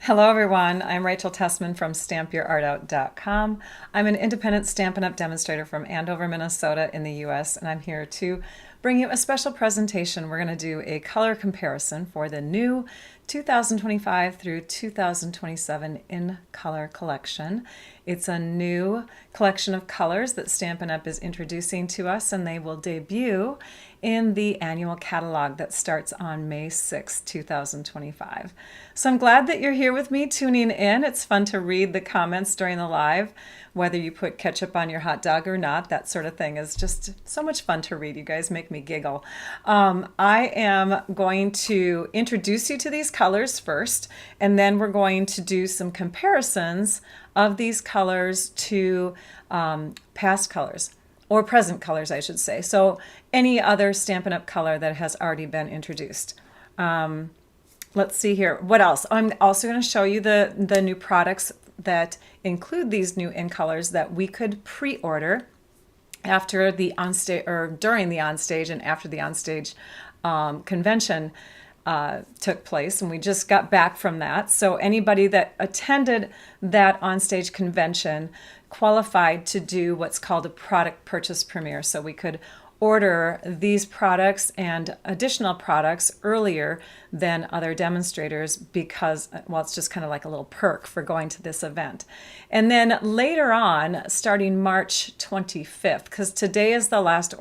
Hello everyone, I'm Rachel Tessman from stampyourartout.com. I'm an independent Stampin' Up! Demonstrator from Andover, Minnesota in the US, and I'm here to bring you a special presentation. We're going to do a color comparison for the new 2025 through 2027 in color collection. It's a new collection of colors that Stampin' Up! Is introducing to us, and they will debut in the annual catalog that starts on May 6, 2025. So I'm glad that you're here with me tuning in. It's fun to read the comments during the live, whether you put ketchup on your hot dog or not. That sort of thing is just so much fun to read. You guys make me giggle. I am going to introduce you to these colors first, and then we're going to do some comparisons of these colors to past colors. Or present colors, I should say. So any other Stampin' Up! Color that has already been introduced. Let's see here. What else? I'm also going to show you the new products that include these new in colors that we could pre-order after the OnStage, or during the OnStage and after the OnStage convention took place, and we just got back from that. So anybody that attended that OnStage convention qualified to do what's called a product purchase premiere. So we could order these products and additional products earlier than other demonstrators because, well, it's just kind of like a little perk for going to this event. And then later on, starting March 25th, because today is the last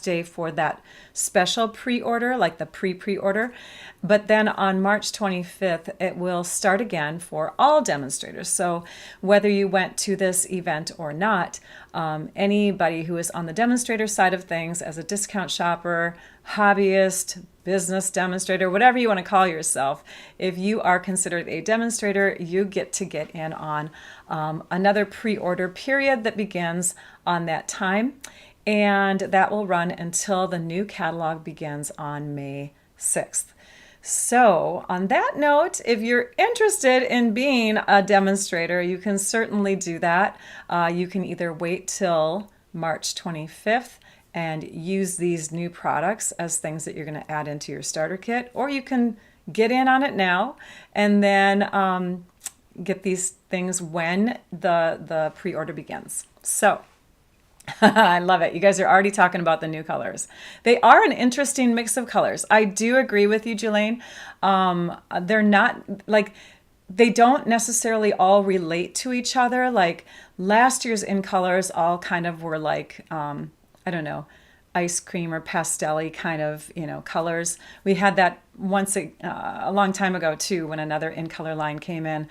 day for that special pre-order, like the pre-order. But then on March 25th, it will start again for all demonstrators. So whether you went to this event or not, anybody who is on the demonstrator side of things as a discount shopper, hobbyist, business demonstrator, whatever you want to call yourself, if you are considered a demonstrator, you get to get in on another pre-order period that begins on that time. And that will run until the new catalog begins on May 6th. So on that note, if you're interested in being a demonstrator, you can certainly do that. You can either wait till March 25th and use these new products as things that you're going to add into your starter kit, or you can get in on it now and then get these things when the pre-order begins. So I love it. You guys are already talking about the new colors. They are an interesting mix of colors. I do agree with you, Jelaine. They're not like, they don't necessarily all relate to each other. Like last year's in colors all kind of were like, I don't know, ice cream or pastel-y kind of, colors. We had that once a long time ago too, when another in color line came in.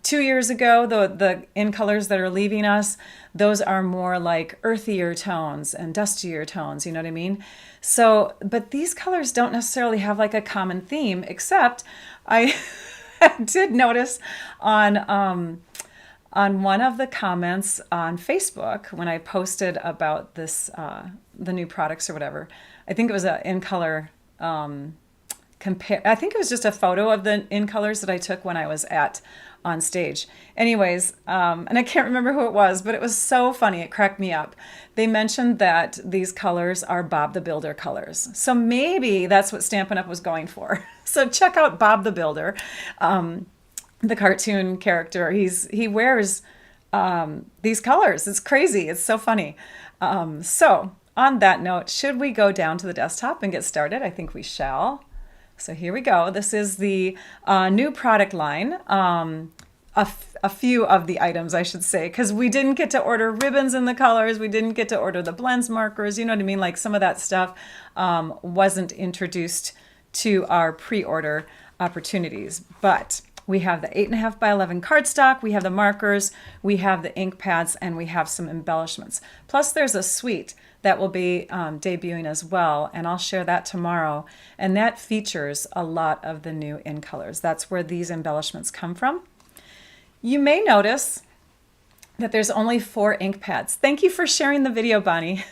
2 years ago, the in colors that are leaving us, those are more like earthier tones and dustier tones, you know what I mean? So, but these colors don't necessarily have like a common theme, except I did notice on one of the comments on Facebook when I posted about this, the new products or whatever. I think it was a in color I think it was just a photo of the in colors that I took when I was at OnStage. Anyways, and I can't remember who it was, but it was so funny. It cracked me up. They mentioned that these colors are Bob the Builder colors. So maybe that's what Stampin' Up! Was going for. So check out Bob the Builder. The cartoon character, he wears these colors. It's crazy. It's so funny. So on that note, should we go down to the desktop and get started? I think we shall. So here we go. This is the new product line. A few of the items, I should say, because we didn't get to order ribbons in the colors. We didn't get to order the blends markers. You know what I mean? Like some of that stuff wasn't introduced to our pre-order opportunities. But we have the 8.5 by 11 cardstock, we have the markers, we have the ink pads, and we have some embellishments. Plus there's a suite that will be debuting as well, and I'll share that tomorrow. And that features a lot of the new in colors. That's where these embellishments come from. You may notice that there's only 4 ink pads. Thank you for sharing the video, Bonnie.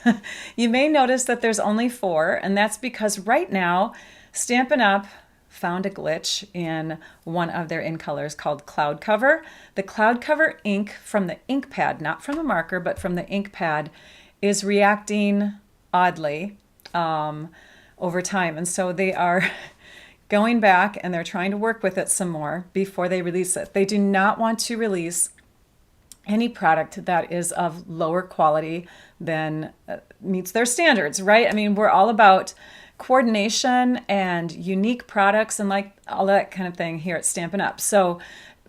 You may notice that there's only 4, and that's because right now Stampin' Up! Found a glitch in one of their in colors called Cloud Cover. The Cloud Cover ink from the ink pad, not from the marker, but from the ink pad, is reacting oddly over time. And so they are going back and they're trying to work with it some more before they release it. They do not want to release any product that is of lower quality than meets their standards, right? I mean, we're all about coordination and unique products and like all that kind of thing here at Stampin' Up. So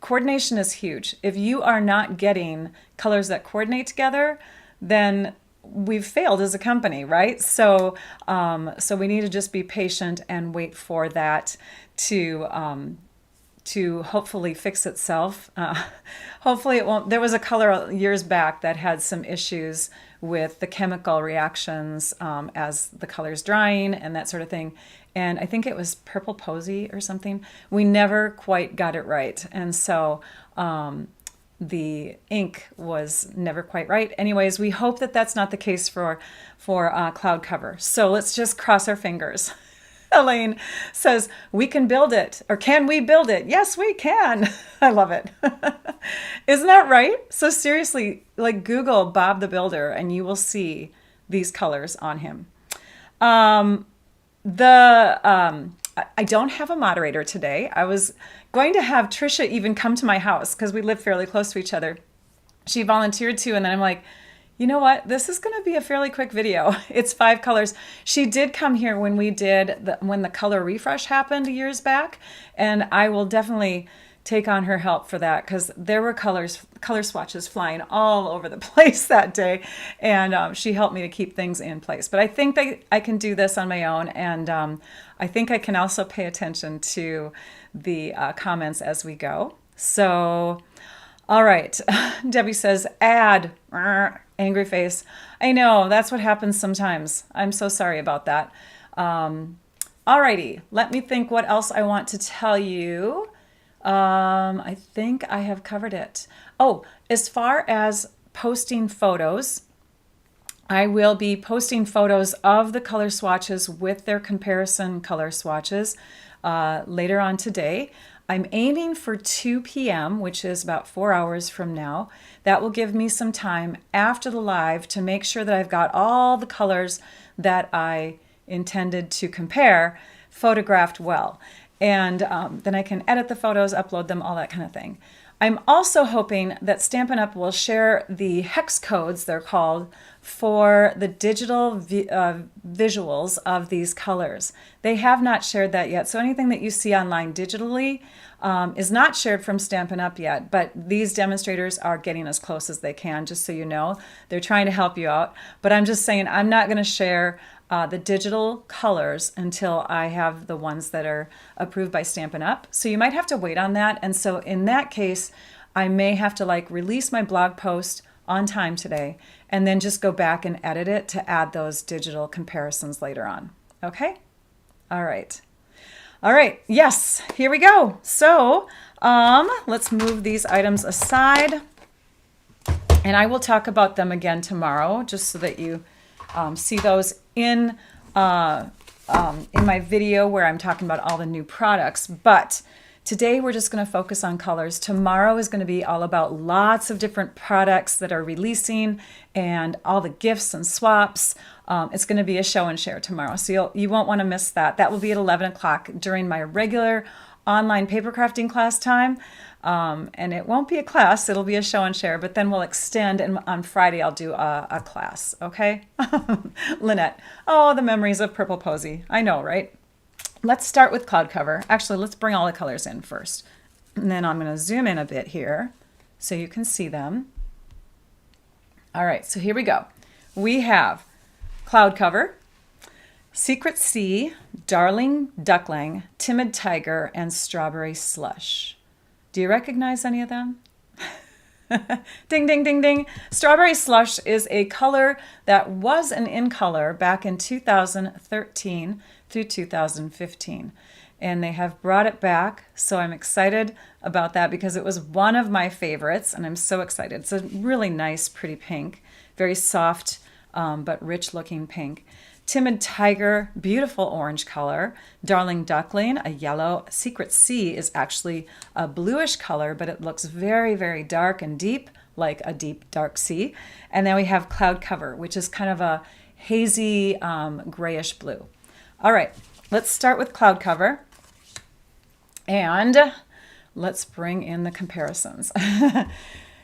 coordination is huge. If you are not getting colors that coordinate together, then we've failed as a company, right? So we need to just be patient and wait for that to hopefully fix itself. Hopefully it won't. There was a color years back that had some issues with the chemical reactions as the color's drying and that sort of thing. And I think it was Purple Posy or something. We never quite got it right. And so the ink was never quite right. Anyways, we hope that that's not the case for cloud cover. So let's just cross our fingers. Elaine says, we can build it. Or can we build it? Yes, we can. I love it. Isn't that right? So seriously, like Google Bob the Builder and you will see these colors on him. I don't have a moderator today. I was going to have Trisha even come to my house because we live fairly close to each other. She volunteered to, and then I'm like, you know what? This is going to be a fairly quick video. It's 5 colors. She did come here when we did when the color refresh happened years back, and I will definitely take on her help for that because there were color swatches flying all over the place that day, and she helped me to keep things in place. But I think that I can do this on my own, and I think I can also pay attention to the comments as we go. So, all right. Debbie says, add. Angry face. I know, that's what happens sometimes. I'm so sorry about that. Alrighty, let me think what else I want to tell you. I think I have covered it. Oh, as far as posting photos, I will be posting photos of the color swatches with their comparison color swatches later on today. I'm aiming for 2 p.m., which is about 4 hours from now. That will give me some time after the live to make sure that I've got all the colors that I intended to compare photographed well. And then I can edit the photos, upload them, all that kind of thing. I'm also hoping that Stampin' Up! Will share the hex codes, they're called, for the digital visuals of these colors. They have not shared that yet, so anything that you see online digitally is not shared from Stampin' Up! Yet, but these demonstrators are getting as close as they can, just so you know. They're trying to help you out, but I'm just saying I'm not going to share the digital colors until I have the ones that are approved by Stampin' Up! So you might have to wait on that, and so in that case, I may have to like release my blog post on time today and then just go back and edit it to add those digital comparisons later on. Okay? All right. All right. Yes, here we go. So let's move these items aside and I will talk about them again tomorrow just so that you see those in my video where I'm talking about all the new products. But today we're just going to focus on colors. Tomorrow is going to be all about lots of different products that are releasing and all the gifts and swaps. It's going to be a show and share tomorrow, so you won't want to miss that. That will be at 11 o'clock during my regular online paper crafting class time. And it won't be a class, it'll be a show and share, but then we'll extend, and on Friday I'll do a class, okay? Lynette, oh, the memories of Purple Posy. I know, right? Let's start with cloud cover. Actually, let's bring all the colors in first. And then I'm going to zoom in a bit here so you can see them. All right, so here we go. We have cloud cover, Secret Sea, Darling Duckling, Timid Tiger, and Strawberry Slush. Do you recognize any of them? Ding, ding, ding, ding. Strawberry Slush is a color that was an in color back in 2013 through 2015. And they have brought it back, so I'm excited about that because it was one of my favorites, and I'm so excited. It's a really nice, pretty pink, very soft, but rich-looking pink. Timid Tiger, beautiful orange color. Darling Duckling, a yellow. Secret Sea is actually a bluish color, but it looks very, very dark and deep, like a deep, dark sea. And then we have Cloud Cover, which is kind of a hazy grayish blue. All right, let's start with Cloud Cover. And let's bring in the comparisons.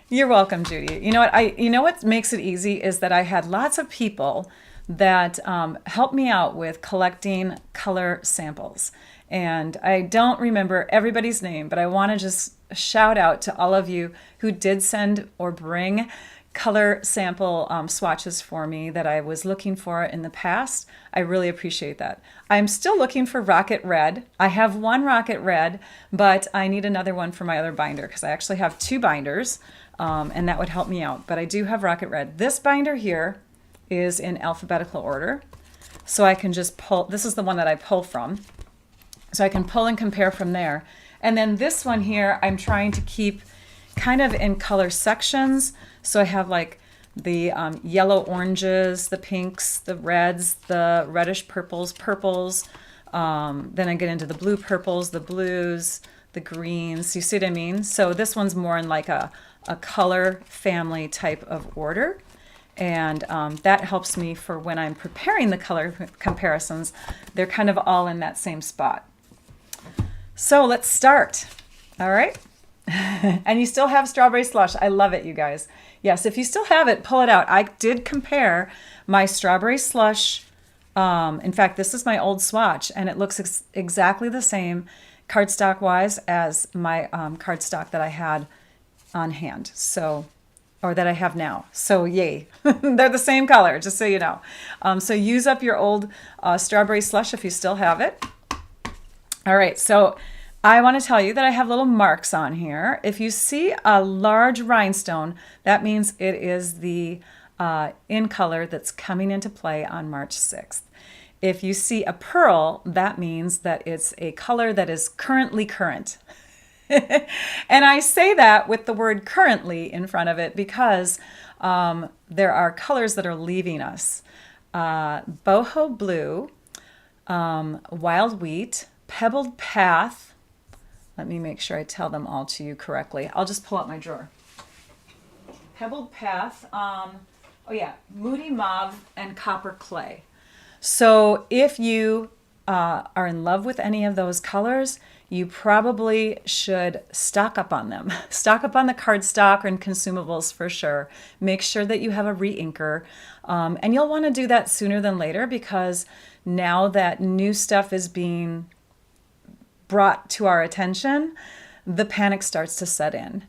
You're welcome, Judy. You know what makes it easy is that I had lots of people that helped me out with collecting color samples. And I don't remember everybody's name, but I want to just shout out to all of you who did send or bring color sample swatches for me that I was looking for in the past. I really appreciate that. I'm still looking for Rocket Red. I have one Rocket Red, but I need another one for my other binder because I actually have two binders, and that would help me out. But I do have Rocket Red. This binder here is in alphabetical order, so I can just pull. This is the one that I pull from, so I can pull and compare from there. And then this one here, I'm trying to keep kind of in color sections. So I have like the yellow oranges, the pinks, the reds, the reddish purples, then I get into the blue purples, the blues, the greens. You see what I mean? So this one's more in like a color family type of order. And that helps me for when I'm preparing the color comparisons. They're kind of all in that same spot. So let's start. All right. And you still have Strawberry Slush. I love it, you guys. Yes, if you still have it, pull it out. I did compare my Strawberry Slush. In fact, this is my old swatch, and it looks exactly the same cardstock-wise as my cardstock that I had on hand. So, or that I have now. So yay. They're the same color, just so you know. So use up your old Strawberry Slush if you still have it. All right, so I want to tell you that I have little marks on here. If you see a large rhinestone, that means it is the in color that's coming into play on March 6th. If you see a pearl, that means that it's a color that is currently current. And I say that with the word currently in front of it because there are colors that are leaving us. Boho Blue, Wild Wheat, Pebbled Path. Let me make sure I tell them all to you correctly. I'll just pull out my drawer. Pebbled Path, Moody Mauve, and Copper Clay. So if you are in love with any of those colors, you probably should stock up on them. Stock up on the cardstock and consumables for sure. Make sure that you have a re-inker. And you'll want to do that sooner than later because now that new stuff is being brought to our attention, the panic starts to set in.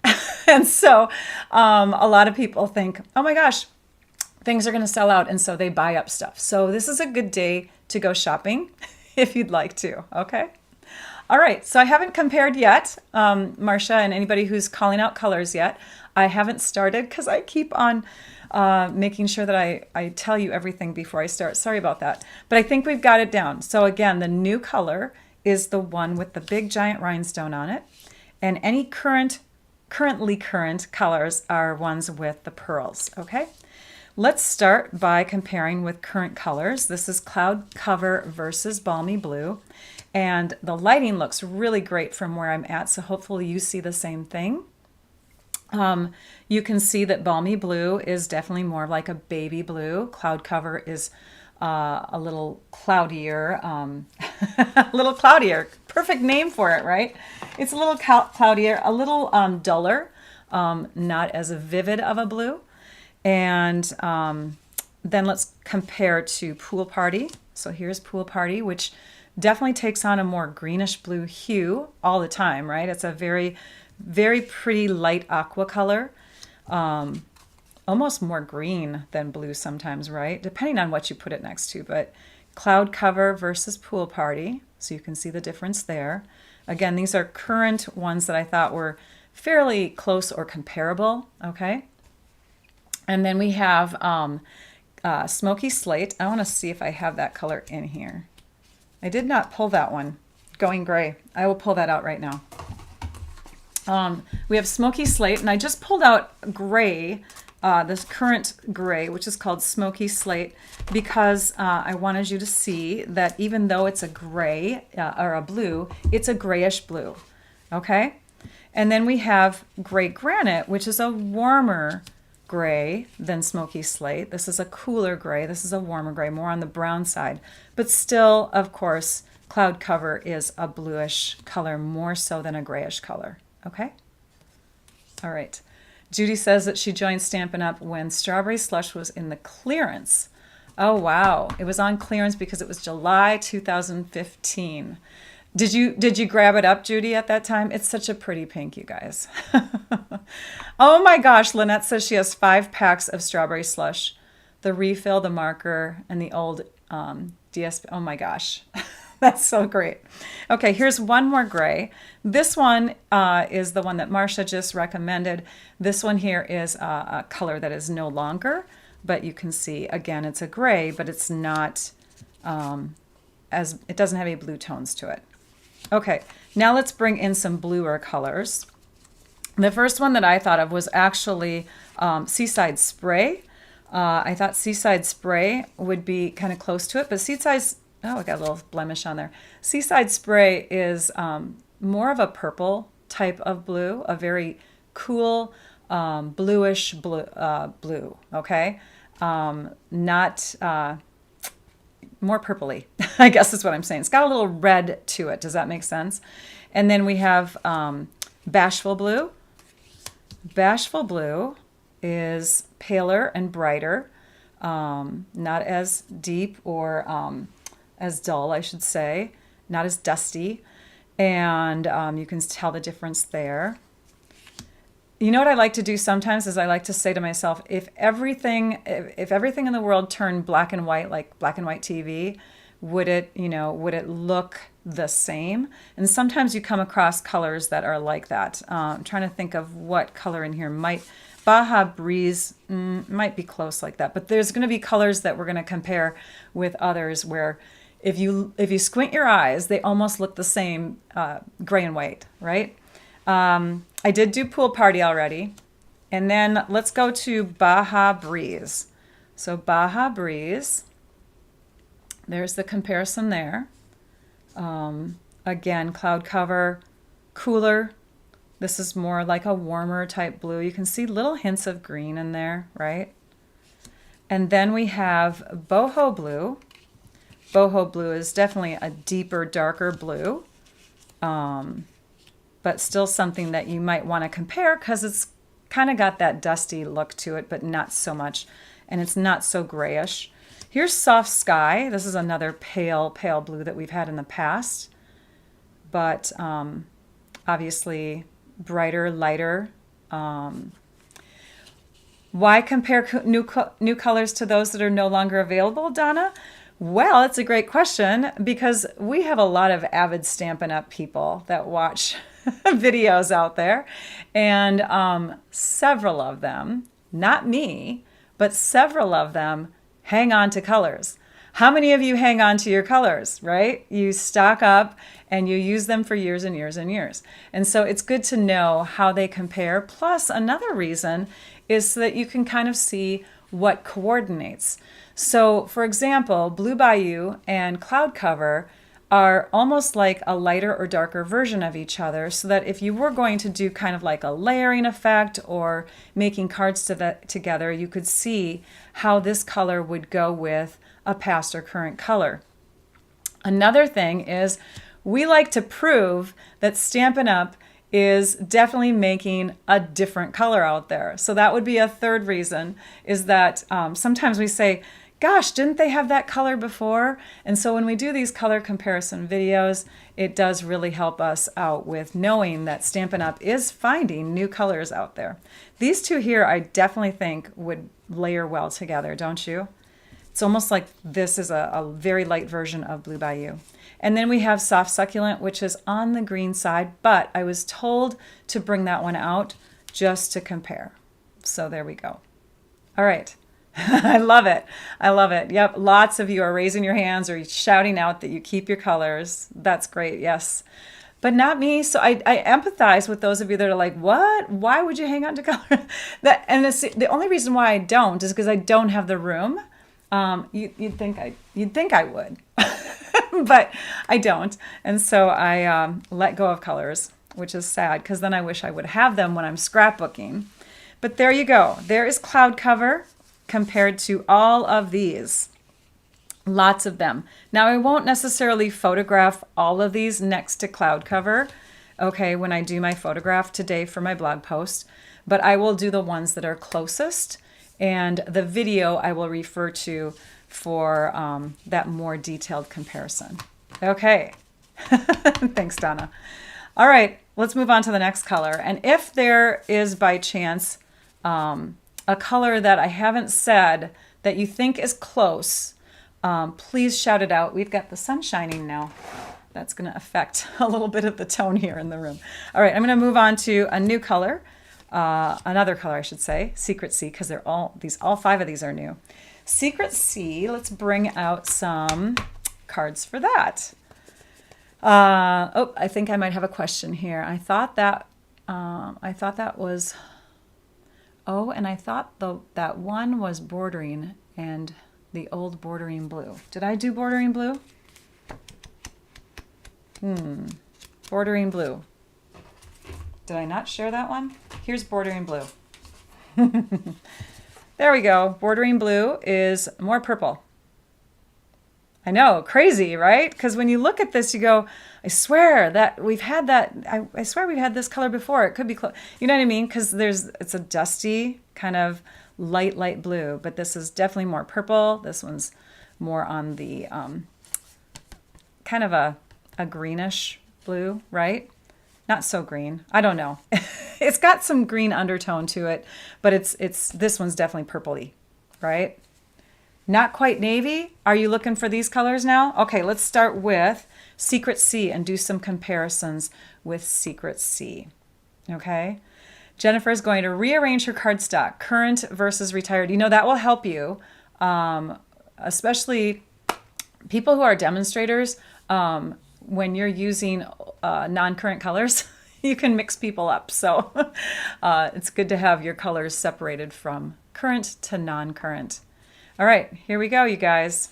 And so a lot of people think, oh my gosh, things are going to sell out. And so they buy up stuff. So this is a good day to go shopping if you'd like to. Okay. All right. So I haven't compared yet, Marcia, and anybody who's calling out colors yet. I haven't started because I keep on making sure that I tell you everything before I start. Sorry about that. But I think we've got it down. So again, the new color is the one with the big giant rhinestone on it. And any currently current colors are ones with the pearls, okay? Let's start by comparing with current colors. This is Cloud Cover versus Balmy Blue. And the lighting looks really great from where I'm at, so hopefully you see the same thing. You can see that Balmy Blue is definitely more like a baby blue. Cloud Cover is a little cloudier, perfect name for it, right? It's a little cloudier, a little duller, not as vivid of a blue. And then let's compare to Pool Party. So here's Pool Party, which definitely takes on a more greenish blue hue all the time, right? It's a very, very pretty light aqua color. Almost more green than blue sometimes, right? Depending on what you put it next to. But Cloud Cover versus Pool Party. So you can see the difference there. Again, these are current ones that I thought were fairly close or comparable, okay? And then we have Smoky Slate. I want to see if I have that color in here. I did not pull that one. Going Gray. I will pull that out right now. We have Smoky Slate, and I just pulled out gray, this current gray, which is called Smoky Slate, because I wanted you to see that even though it's a gray or a blue, it's a grayish blue, okay? And then we have Gray Granite, which is a warmer gray than Smoky Slate. This is a cooler gray. This is a warmer gray, more on the brown side, but still, of course, Cloud Cover is a bluish color more so than a grayish color. Okay? All right. Judy says that she joined Stampin' Up! When Strawberry Slush was in the clearance. Oh, wow. It was on clearance because it was July 2015. Did you grab it up, Judy, at that time? It's such a pretty pink, you guys. Oh my gosh, Lynette says she has 5 packs of Strawberry Slush. The refill, the marker, and the old DSP. Oh my gosh. That's so great. Okay, here's one more gray. This one is the one that Marcia just recommended. This one here is a color that is no longer, but you can see, again, it's a gray, but it's not, it doesn't have any blue tones to it. Okay, now let's bring in some bluer colors. The first one that I thought of was actually Seaside Spray. I thought Seaside Spray would be kind of close to it, but oh, I got a little blemish on there. Seaside Spray is more of a purple type of blue, a very cool bluish blue, okay? Not more purpley, I guess is what I'm saying. It's got a little red to it. Does that make sense? And then we have Bashful Blue. Bashful Blue is paler and brighter, not as deep or as dull, I should say, not as dusty. And you can tell the difference there. You know what I like to do sometimes is I like to say to myself, if everything in the world turned black and white, like black and white TV, would it look the same? And sometimes you come across colors that are like that. I'm trying to think of what color in here Baja Breeze might be close like that. But there's going to be colors that we're going to compare with others where if you squint your eyes, they almost look the same, gray and white, right? I did do Pool Party already. And then let's go to Baja Breeze. So Baja Breeze, there's the comparison there. Again, Cloud Cover, cooler. This is more like a warmer type blue. You can see little hints of green in there, right? And then we have Boho Blue. Boho Blue is definitely a deeper, darker blue. But still something that you might want to compare because it's kind of got that dusty look to it, but not so much. And it's not so grayish. Here's Soft Sky. This is another pale, pale blue that we've had in the past. But obviously brighter, lighter. Why compare new colors to those that are no longer available, Donna? Well, it's a great question because we have a lot of avid Stampin' Up! People that watch videos out there, and several of them, not me, but several of them hang on to colors. How many of you hang on to your colors, right? You stock up and you use them for years and years and years. And so it's good to know how they compare. Plus, another reason is so that you can kind of see what coordinates. So, for example, Blue Bayou and Cloud Cover are almost like a lighter or darker version of each other, so that if you were going to do kind of like a layering effect or making cards together, you could see how this color would go with a past or current color. Another thing is we like to prove that Stampin' Up! Is definitely making a different color out there. So that would be a third reason, is that sometimes we say, gosh, didn't they have that color before? And so when we do these color comparison videos, it does really help us out with knowing that Stampin' Up! Is finding new colors out there. These two here I definitely think would layer well together, don't you? It's almost like this is a very light version of Blue Bayou. And then we have Soft Succulent, which is on the green side, but I was told to bring that one out just to compare. So there we go. All right. I love it. I love it. Yep. Lots of you are raising your hands or shouting out that you keep your colors. That's great. Yes. But not me. So I empathize with those of you that are like, what? Why would you hang on to color? The only reason why I don't is because I don't have the room. You'd think I would. But I don't. And so I let go of colors, which is sad because then I wish I would have them when I'm scrapbooking. But there you go. There is Cloud Cover compared to all of these. Lots of them. Now, I won't necessarily photograph all of these next to cloud cover, okay, when I do my photograph today for my blog post, but I will do the ones that are closest, and the video I will refer to for that more detailed comparison. Okay. Thanks, Donna. All right, let's move on to the next color. And if there is by chance a color that I haven't said that you think is close, please shout it out. We've got the sun shining now. That's going to affect a little bit of the tone here in the room. All right, I'm going to move on to a new color, another color I should say, Secret Sea, because all 5 of these are new. Secret Sea, let's bring out some cards for that. Oh, I think I might have a question here. I thought that was, oh, and I thought that one was bordering and the old bordering blue. Did I do bordering blue? Bordering blue. Did I not share that one? Here's bordering blue. There we go. Bordering blue is more purple. I know, crazy, right? Because when you look at this, you go, I swear that we've had that. I swear we've had this color before. It could be close. You know what I mean? Because it's a dusty kind of light blue, but this is definitely more purple. This one's more on the kind of a greenish blue, right? Not so green. I don't know. It's got some green undertone to it, but this one's definitely purpley, right? Not quite navy. Are you looking for these colors now? Okay, let's start with Secret Sea and do some comparisons with Secret Sea. Okay. Jennifer is going to rearrange her cardstock, current versus retired. You know, that will help you, especially people who are demonstrators. When you're using non-current colors, you can mix people up. So it's good to have your colors separated from current to non-current. All right, here we go, you guys.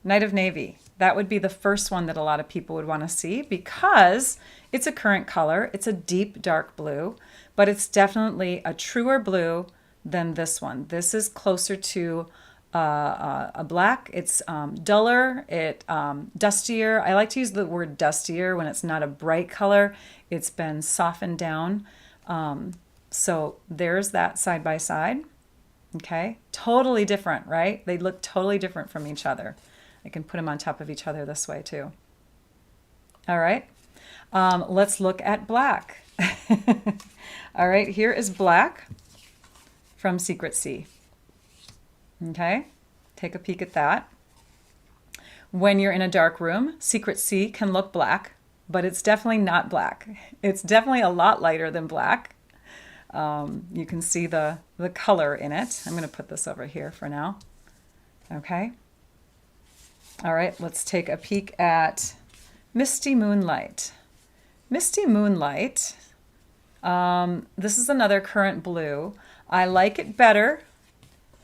Night of Navy. That would be the first one that a lot of people would want to see because it's a current color. It's a deep dark blue, but it's definitely a truer blue than this one. This is closer to a black. It's duller, dustier. I like to use the word dustier when it's not a bright color. It's been softened down. So there's that side by side. Okay, totally different, right? They look totally different from each other. I can put them on top of each other this way too. All right, let's look at black. All right, here is black from Secret Sea. Okay, take a peek at that. When you're in a dark room, Secret Sea can look black, but it's definitely not black. It's definitely a lot lighter than black. You can see the color in it. I'm going to put this over here for now. Okay. All right, let's take a peek at Misty Moonlight. Misty Moonlight, this is another current blue. I like it better.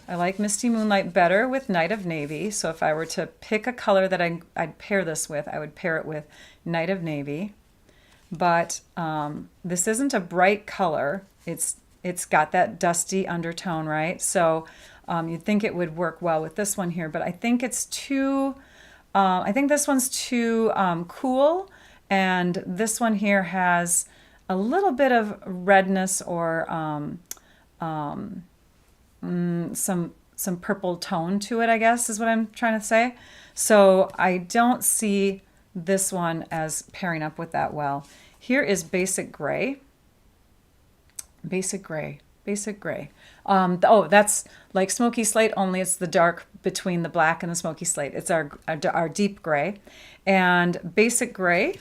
I like Misty Moonlight better with Night of Navy. So if I were to pick a color that I'd pair this with, I would pair it with Night of Navy. But this isn't a bright color. It's got that dusty undertone, right? So you'd think it would work well with this one here, but I think it's too, I think this one's too cool, and this one here has a little bit of redness or some purple tone to it, I guess is what I'm trying to say. So I don't see this one as pairing up with that well. Here is Basic Gray. Basic Gray. Basic Gray. Oh, that's like Smoky Slate, only it's the dark between the black and the Smoky Slate. It's our deep gray. And Basic Gray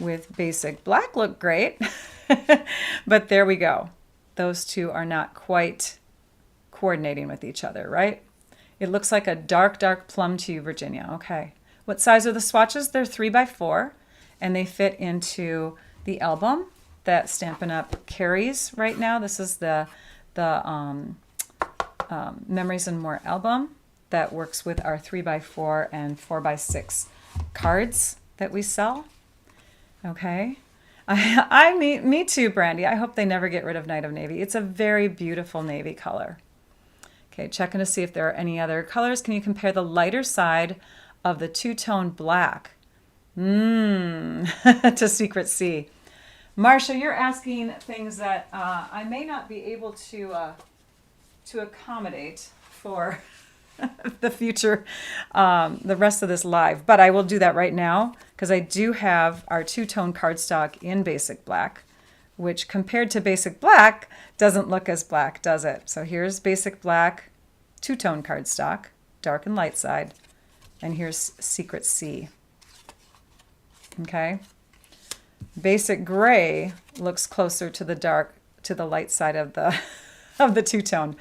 with Basic Black look great. But there we go. Those two are not quite coordinating with each other, right? It looks like a dark, dark plum to you, Virginia. Okay. What size are the swatches? They're 3x4, and they fit into the album that Stampin' Up carries right now. This is the Memories and More album that works with our 3x4 and 4x6 cards that we sell. Okay. Me too, Brandy. I hope they never get rid of Night of Navy. It's a very beautiful navy color. Okay, checking to see if there are any other colors. Can you compare the lighter side of the two-tone black to Secret C? Marcia, you're asking things that I may not be able to accommodate for the future, the rest of this live, but I will do that right now because I do have our two-tone cardstock in basic black, which compared to basic black doesn't look as black, does it? So here's basic black, two-tone cardstock, dark and light side, and here's Secret C. Okay. Basic gray looks closer to the light side of the of the two-tone.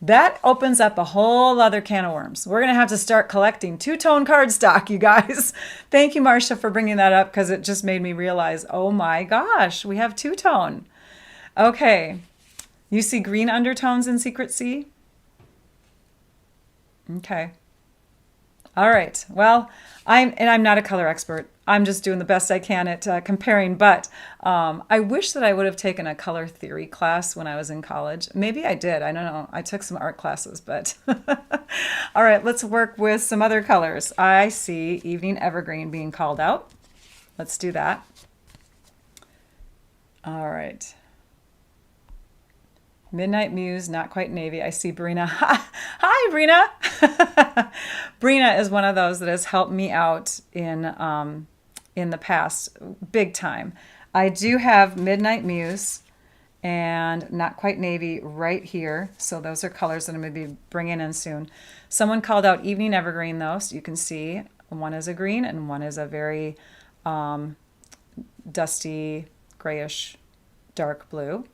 That opens up a whole other can of worms. We're going to have to start collecting two-tone cardstock, you guys. Thank you, Marcia, for bringing that up because it just made me realize, oh my gosh, we have two-tone. Okay. You see green undertones in Secret C? Okay. All right. Well, I'm not a color expert. I'm just doing the best I can at comparing, but I wish that I would have taken a color theory class when I was in college. Maybe I did. I don't know. I took some art classes, but all right, let's work with some other colors. I see Evening Evergreen being called out. Let's do that. All right. Midnight Muse, Not Quite Navy. I see Brina. Hi, Brina. Brina is one of those that has helped me out in the past, big time. I do have Midnight Muse and Not Quite Navy right here. So those are colors that I'm going to be bringing in soon. Someone called out Evening Evergreen, though, so you can see one is a green and one is a very dusty, grayish, dark blue.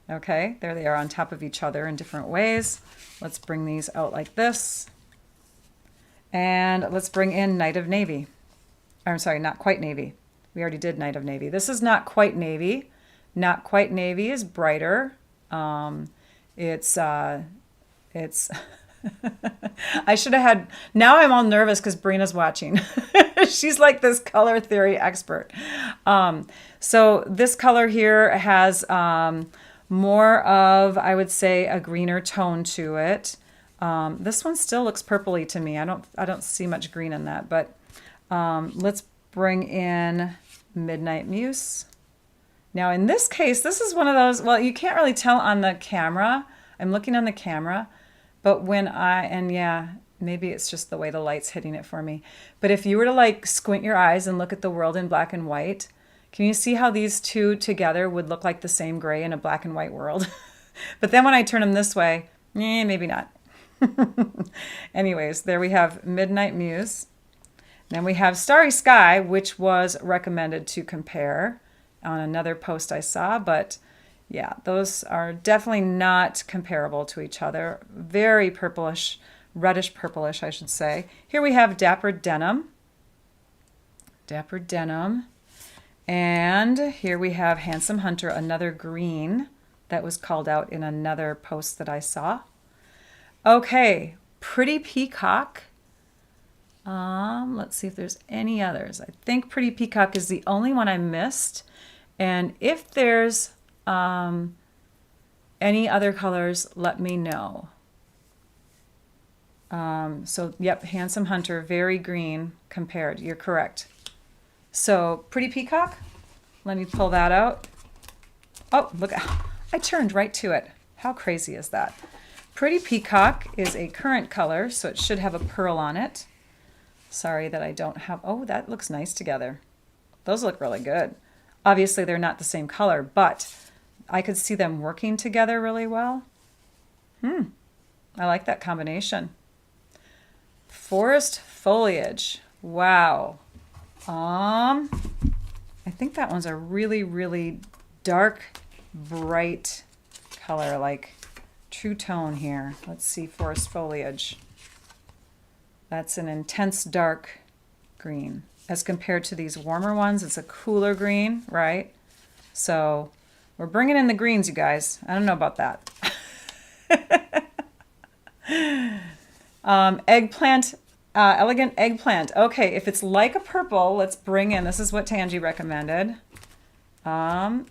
Okay, there they are on top of each other in different ways. Let's bring these out like this. And let's bring in Night of Navy. I'm sorry, Not Quite Navy. We already did Night of Navy. This is Not Quite Navy. Not Quite Navy is brighter. It's I should have had, now I'm all nervous because Brina's watching. She's like this color theory expert. So this color here has more of, I would say, a greener tone to it. This one still looks purpley to me. I don't see much green in that, but let's bring in Midnight Muse. Now in this case, this is one of those, well, you can't really tell on the camera. I'm looking on the camera, but yeah, maybe it's just the way the light's hitting it for me. But if you were to like squint your eyes and look at the world in black and white, can you see how these two together would look like the same gray in a black and white world? But then when I turn them this way, maybe not. Anyways, there we have Midnight Muse. Then we have Starry Sky, which was recommended to compare on another post I saw. But yeah, those are definitely not comparable to each other. Very purplish, reddish purplish, I should say. Here we have Dapper Denim. Dapper Denim. And here we have Handsome Hunter, another green that was called out in another post that I saw. Okay, Pretty Peacock. Let's see if there's any others. I think Pretty Peacock is the only one I missed. And if there's any other colors, let me know. So, yep, Handsome Hunter, very green compared. You're correct. So, Pretty Peacock, let me pull that out. Oh, look, I turned right to it. How crazy is that? Pretty Peacock is a current color, so it should have a pearl on it. Sorry that I don't have, oh, that looks nice together. Those look really good. Obviously, they're not the same color, but I could see them working together really well. I like that combination. Forest Foliage, wow. I think that one's a really, really dark, bright color, like true tone here. Let's see, Forest Foliage. That's an intense dark green. As compared to these warmer ones, it's a cooler green, right? So we're bringing in the greens, you guys. I don't know about that. Eggplant. Elegant Eggplant. Okay, if it's like a purple, let's bring in, this is what Tangi recommended. My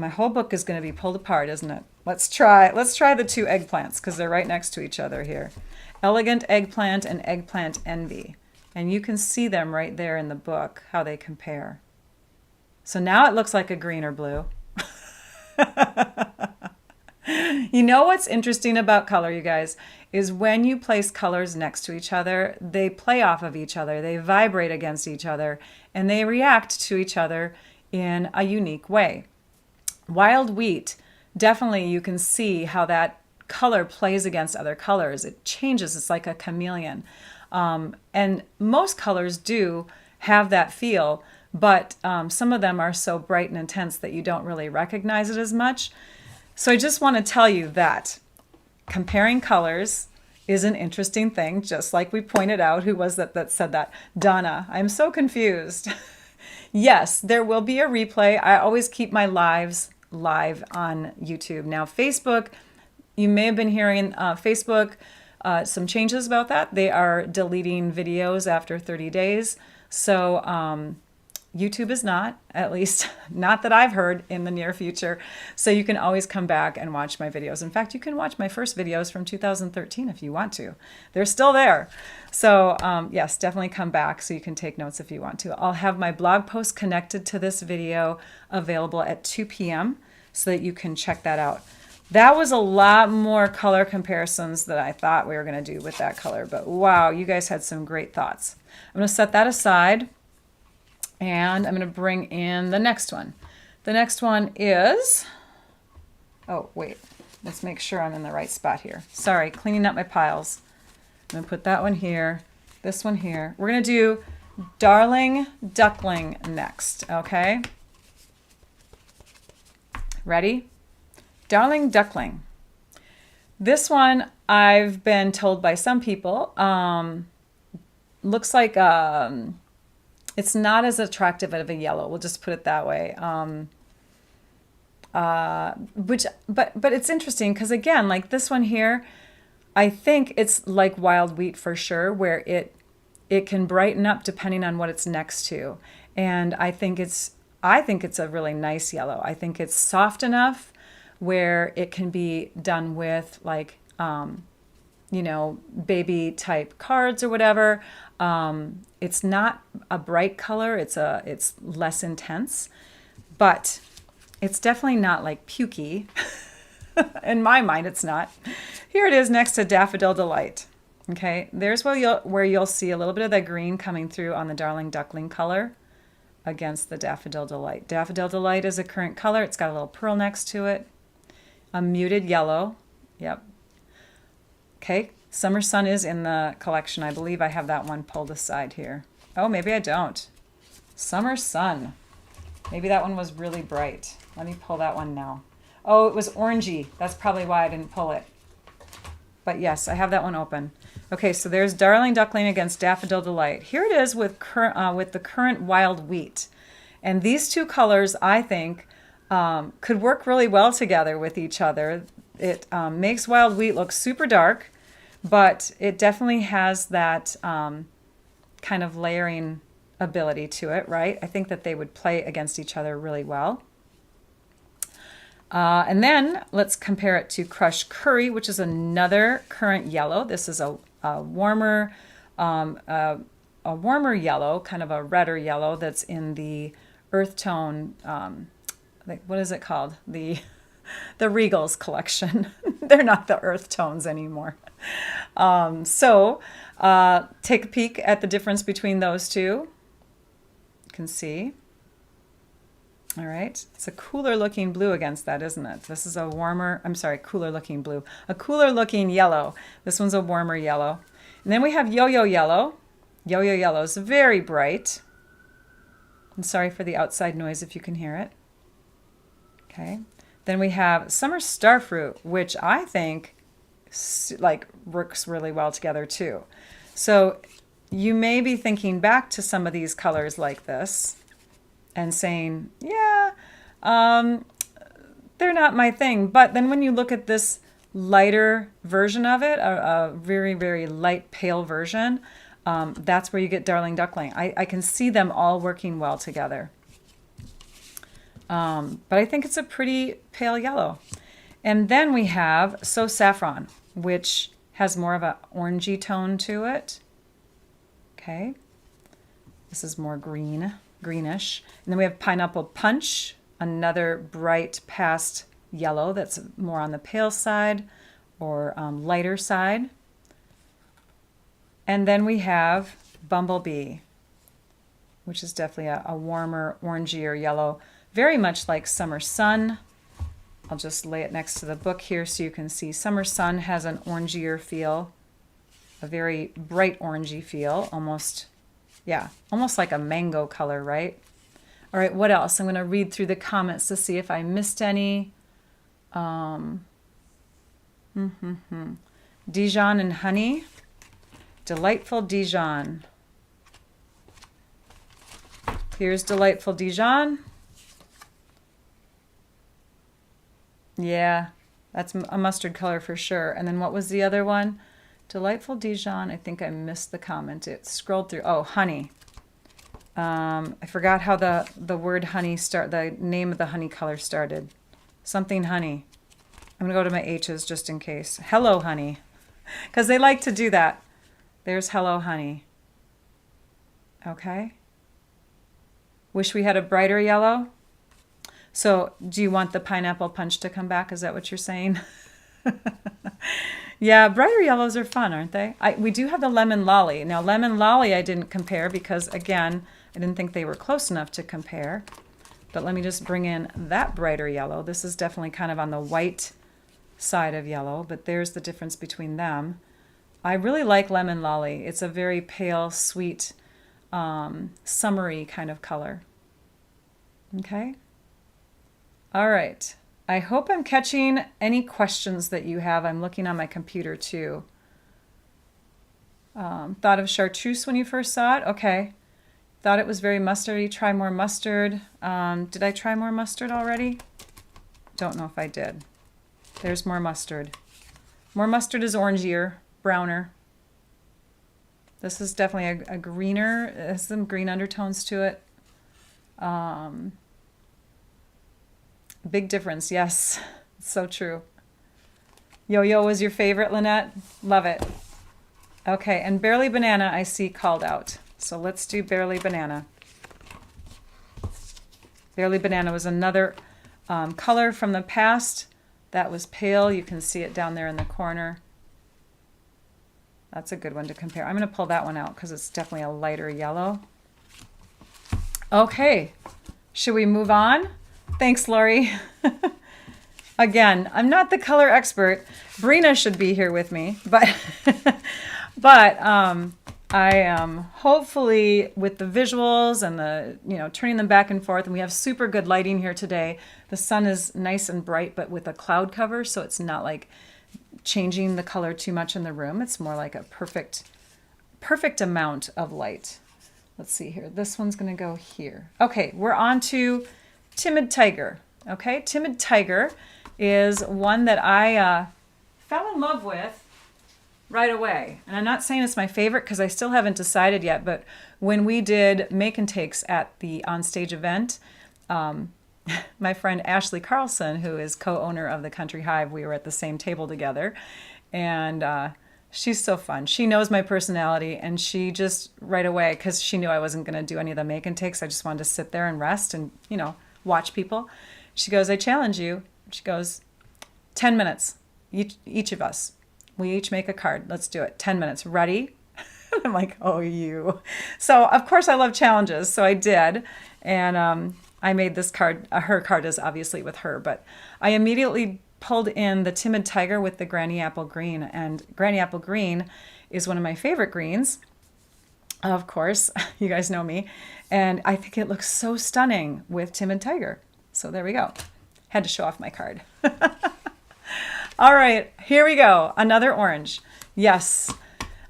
whole book is going to be pulled apart, isn't it? Let's try the two eggplants because they're right next to each other here. Elegant Eggplant and Eggplant Envy. And you can see them right there in the book, how they compare. So now it looks like a green or blue. You know what's interesting about color, you guys, is when you place colors next to each other, they play off of each other, they vibrate against each other, and they react to each other in a unique way. Wild wheat, definitely you can see how that color plays against other colors. It changes, it's like a chameleon. And most colors do have that feel, but some of them are so bright and intense that you don't really recognize it as much. So I just want to tell you that comparing colors is an interesting thing, just like we pointed out. Who was that said that? Donna. I'm so confused. Yes, there will be a replay. I always keep my lives live on YouTube. Now, Facebook, you may have been hearing Facebook, some changes about that. They are deleting videos after 30 days. So YouTube is not, at least not that I've heard, in the near future. So you can always come back and watch my videos. In fact, you can watch my first videos from 2013 if you want to. They're still there. So yes, definitely come back so you can take notes if you want to. I'll have my blog post connected to this video available at 2 p.m. so that you can check that out. That was a lot more color comparisons that I thought we were going to do with that color. But wow, you guys had some great thoughts. I'm going to set that aside. And I'm going to bring in the next one. The next one is, oh, wait, let's make sure I'm in the right spot here. Sorry, cleaning up my piles. I'm going to put that one here, this one here. We're going to do Darling Duckling next, okay? Ready? Darling Duckling. This one, I've been told by some people, looks like it's not as attractive of a yellow. We'll just put it that way. But it's interesting because, again, like this one here, I think it's like wild wheat for sure, where it can brighten up depending on what it's next to. And I think it's a really nice yellow. I think it's soft enough where it can be done with like baby type cards or whatever. It's not a bright color. It's less intense, but it's definitely not like pukey. In my mind, it's not. Here it is next to Daffodil Delight. Okay, there's where you'll see a little bit of that green coming through on the Darling Duckling color against the Daffodil Delight. Daffodil Delight is a current color. It's got a little pearl next to it. A muted yellow. Yep. Okay, Summer Sun is in the collection. I believe I have that one pulled aside here. Oh, maybe I don't. Summer Sun. Maybe that one was really bright. Let me pull that one now. Oh, it was orangey. That's probably why I didn't pull it. But yes, I have that one open. Okay, so there's Darling Duckling against Daffodil Delight. Here it is with the current Wild Wheat. And these two colors, I think, could work really well together with each other. It makes Wild Wheat look super dark, but it definitely has that kind of layering ability to it, right? I think that they would play against each other really well. And then let's compare it to Crushed Curry, which is another current yellow. This is a warmer yellow, kind of a redder yellow that's in the earth tone. What is it called? The Regals collection. They're not the earth tones anymore. So take a peek at the difference between those two. You can see. All right, it's a cooler looking blue against that, isn't it? This is a cooler looking blue. A cooler looking yellow. This one's a warmer yellow. And then we have Yo-Yo Yellow. Yo-Yo Yellow is very bright. I'm sorry for the outside noise if you can hear it. Okay. Then we have Summer Starfruit, which I think like works really well together too. So you may be thinking back to some of these colors like this and saying, yeah, they're not my thing. But then when you look at this lighter version of it, a very, very light pale version, that's where you get Darling Duckling. I can see them all working well together. But I think it's a pretty pale yellow. And then we have So Saffron, which has more of an orangey tone to it. Okay. This is more greenish. And then we have Pineapple Punch, another bright past yellow that's more on the pale side or lighter side. And then we have Bumblebee, which is definitely a warmer, orangier yellow, very much like Summer Sun. I'll just lay it next to the book here so you can see. Summer Sun has an orangier feel, a very bright orangey feel, almost like a mango color, right? All right, what else? I'm going to read through the comments to see if I missed any. Dijon and Honey. Delightful Dijon. Here's Delightful Dijon. Yeah, that's a mustard color for sure. And then what was the other one? Delightful Dijon. I think I missed the comment. It scrolled through. Oh, honey. I forgot how the word honey the name of the honey color started. Something honey. I'm going to go to my H's just in case. Hello, honey. Because they like to do that. There's Hello, honey. Okay. Wish we had a brighter yellow. So do you want the Pineapple Punch to come back? Is that what you're saying? Yeah, brighter yellows are fun, aren't they? We do have the Lemon Lolly. Now, Lemon Lolly I didn't compare because, again, I didn't think they were close enough to compare. But let me just bring in that brighter yellow. This is definitely kind of on the white side of yellow, but there's the difference between them. I really like Lemon Lolly. It's a very pale, sweet, summery kind of color. Okay? All right. I hope I'm catching any questions that you have. I'm looking on my computer too. Thought of chartreuse when you first saw it? Okay. Thought it was very mustardy. Try more mustard. Did I try more mustard already? Don't know if I did. There's more mustard. More mustard is orangier, browner. This is definitely a greener. It has some green undertones to it. Big difference, yes. It's so true. Yo-Yo was your favorite, Lynette? Love it. Okay, and Barely Banana I see called out. So let's do Barely Banana. Barely Banana was another color from the past that was pale. You can see it down there in the corner. That's a good one to compare. I'm going to pull that one out because it's definitely a lighter yellow. Okay, should we move on? Thanks, Lori. Again, I'm not the color expert. Brina should be here with me, but I am hopefully with the visuals and the turning them back and forth. And we have super good lighting here today. The sun is nice and bright, but with a cloud cover, so it's not like changing the color too much in the room. It's more like a perfect amount of light. Let's see here. This one's going to go here. Okay, we're on to Timid Tiger. Okay, Timid Tiger is one that I fell in love with right away. And I'm not saying it's my favorite because I still haven't decided yet, but when we did make and takes at the OnStage event, my friend Ashley Carlson, who is co-owner of the Country Hive, we were at the same table together. And she's so fun. She knows my personality, and she just right away, because she knew I wasn't going to do any of the make and takes, I just wanted to sit there and rest and, watch people. She goes, I challenge you. She goes, 10 minutes, each of us. We each make a card. Let's do it. 10 minutes. Ready? I'm like, oh, you. So, of course, I love challenges. So I did. And I made this card. Her card is obviously with her. But I immediately pulled in the Timid Tiger with the Granny Apple Green. And Granny Apple Green is one of my favorite greens. Of course, you guys know me. And I think it looks so stunning with Timid Tiger. So there we go. Had to show off my card. All right, here we go. Another orange. Yes.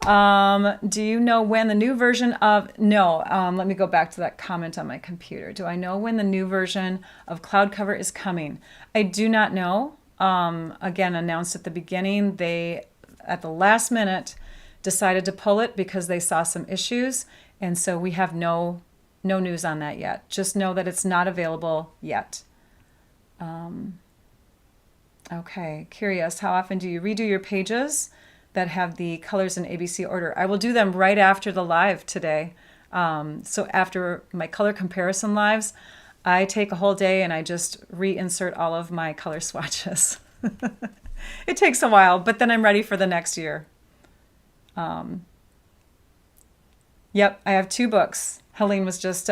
Do you know when the new version of... No, let me go back to that comment on my computer. Do I know when the new version of Cloud Cover is coming? I do not know. Again, announced at the beginning. They, at the last minute, decided to pull it because they saw some issues. And so we have no news on that yet. Just know that it's not available yet. Okay, curious, how often do you redo your pages that have the colors in ABC order? I will do them right after the live today. So after my color comparison lives, I take a whole day and I just reinsert all of my color swatches. It takes a while, but then I'm ready for the next year. Yep, I have two books. Helene was just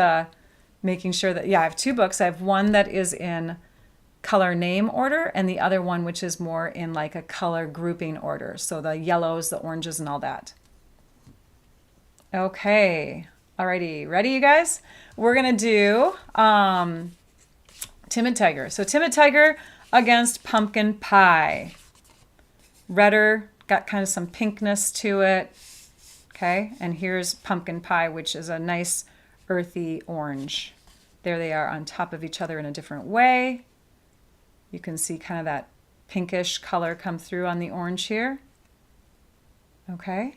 making sure that, yeah, I have two books. I have one that is in color name order and the other one which is more in like a color grouping order. So the yellows, the oranges, and all that. Okay, alrighty, ready you guys? We're gonna do Timid Tiger. So Timid Tiger against Pumpkin Pie. Redder, got kind of some pinkness to it. Okay, and here's Pumpkin Pie, which is a nice earthy orange. There they are on top of each other in a different way. You can see kind of that pinkish color come through on the orange here. Okay.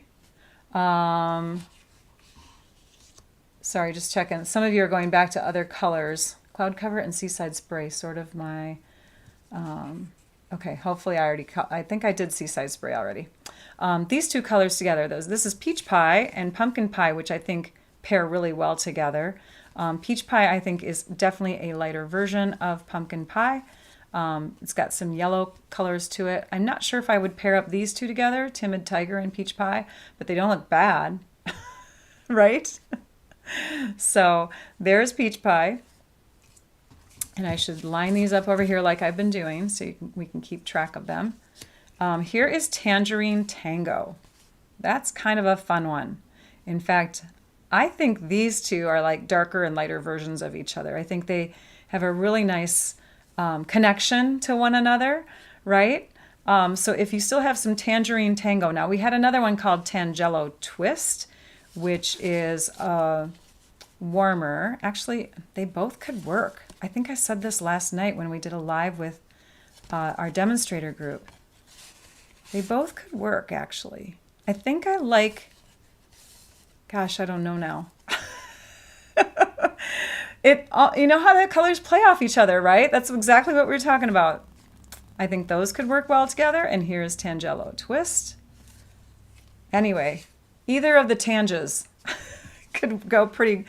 Sorry, just checking. Some of you are going back to other colors. Cloud Cover and Seaside Spray, sort of my... okay, hopefully I think I did Seaside Spray already. These two colors together, this is Peach Pie and Pumpkin Pie, which I think pair really well together. Peach Pie, I think, is definitely a lighter version of Pumpkin Pie. It's got some yellow colors to it. I'm not sure if I would pair up these two together, Timid Tiger and Peach Pie, but they don't look bad, right? So there's Peach Pie. And I should line these up over here like I've been doing so we can keep track of them. Here is Tangerine Tango. That's kind of a fun one. In fact, I think these two are like darker and lighter versions of each other. I think they have a really nice connection to one another, right? So if you still have some Tangerine Tango, now we had another one called Tangelo Twist, which is warmer. Actually, they both could work. I think I said this last night when we did a live with our demonstrator group. They both could work, actually. I think I like, gosh, I don't know now. You know how the colors play off each other, right? That's exactly what we were talking about. I think those could work well together. And here's Tangelo Twist. Anyway, either of the tanges could go pretty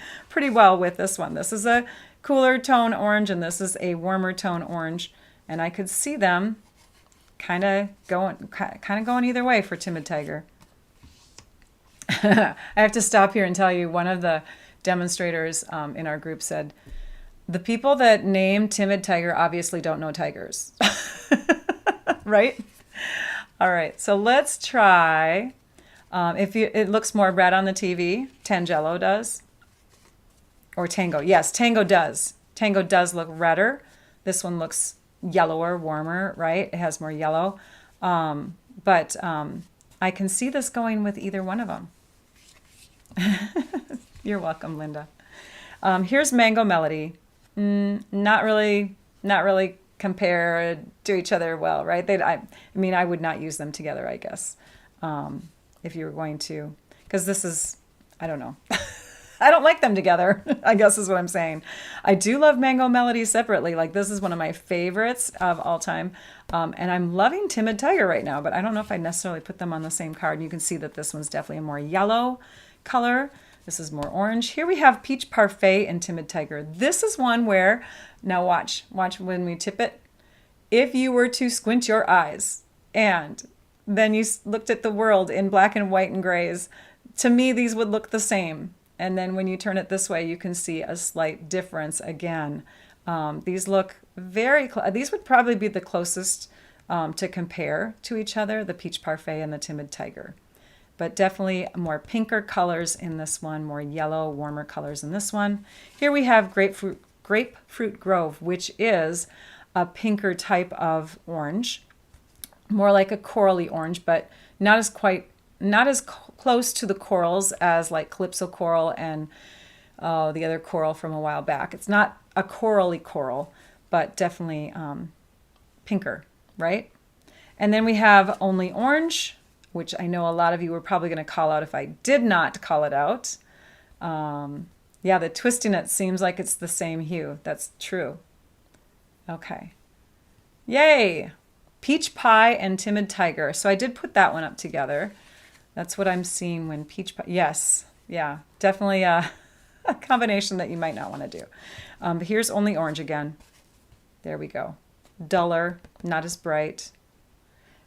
well with this one. This is a cooler tone orange and this is a warmer tone orange, and I could see them kind of going either way for Timid Tiger. I have to stop here and tell you, one of the demonstrators in our group said, the people that name Timid Tiger obviously don't know tigers. Right? All right, so let's try, it looks more red on the TV, Tangelo does. Or Tango. Yes, Tango does. Tango does look redder. This one looks yellower, warmer, right? It has more yellow. But I can see this going with either one of them. You're welcome, Linda. Here's Mango Melody. Not really compare to each other well, right? I mean, I would not use them together, I guess, if you were going to, because this is, I don't know. I don't like them together, I guess is what I'm saying. I do love Mango Melody separately. Like, this is one of my favorites of all time. And I'm loving Timid Tiger right now, but I don't know if I necessarily put them on the same card. And you can see that this one's definitely a more yellow color. This is more orange. Here we have Peach Parfait and Timid Tiger. This is one where, now watch when we tip it. If you were to squint your eyes and then you looked at the world in black and white and grays, to me, these would look the same. And then when you turn it this way, you can see a slight difference again. These look very these would probably be the closest to compare to each other, the Peach Parfait and the Timid Tiger. But definitely more pinker colors in this one, more yellow, warmer colors in this one. Here we have Grapefruit Grove, which is a pinker type of orange, more like a corally orange, but not as close to the corals as like Calypso Coral and the other coral from a while back. It's not a corally coral, but definitely pinker, right? And then we have Only Orange, which I know a lot of you were probably going to call out if I did not call it out. Yeah, the twist in it seems like it's the same hue. That's true. Okay. Yay! Peach Pie and Timid Tiger. So I did put that one up together. That's what I'm seeing when Peach Pie. Yes, yeah, definitely a combination that you might not want to do. But here's only orange again. There we go. Duller, not as bright.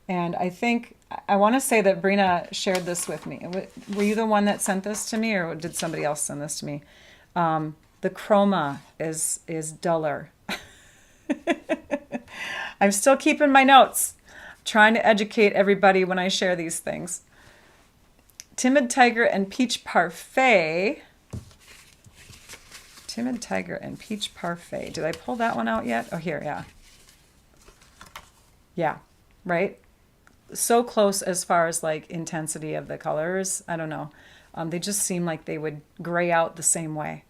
And I think, I want to say that Brina shared this with me. Were you the one that sent this to me, or did somebody else send this to me? The chroma is duller. I'm still keeping my notes, trying to educate everybody when I share these things. Timid Tiger and Peach Parfait. Timid Tiger and Peach Parfait. Did I pull that one out yet? Oh, here, yeah. Yeah, right? So close as far as like intensity of the colors. I don't know. They just seem like they would gray out the same way.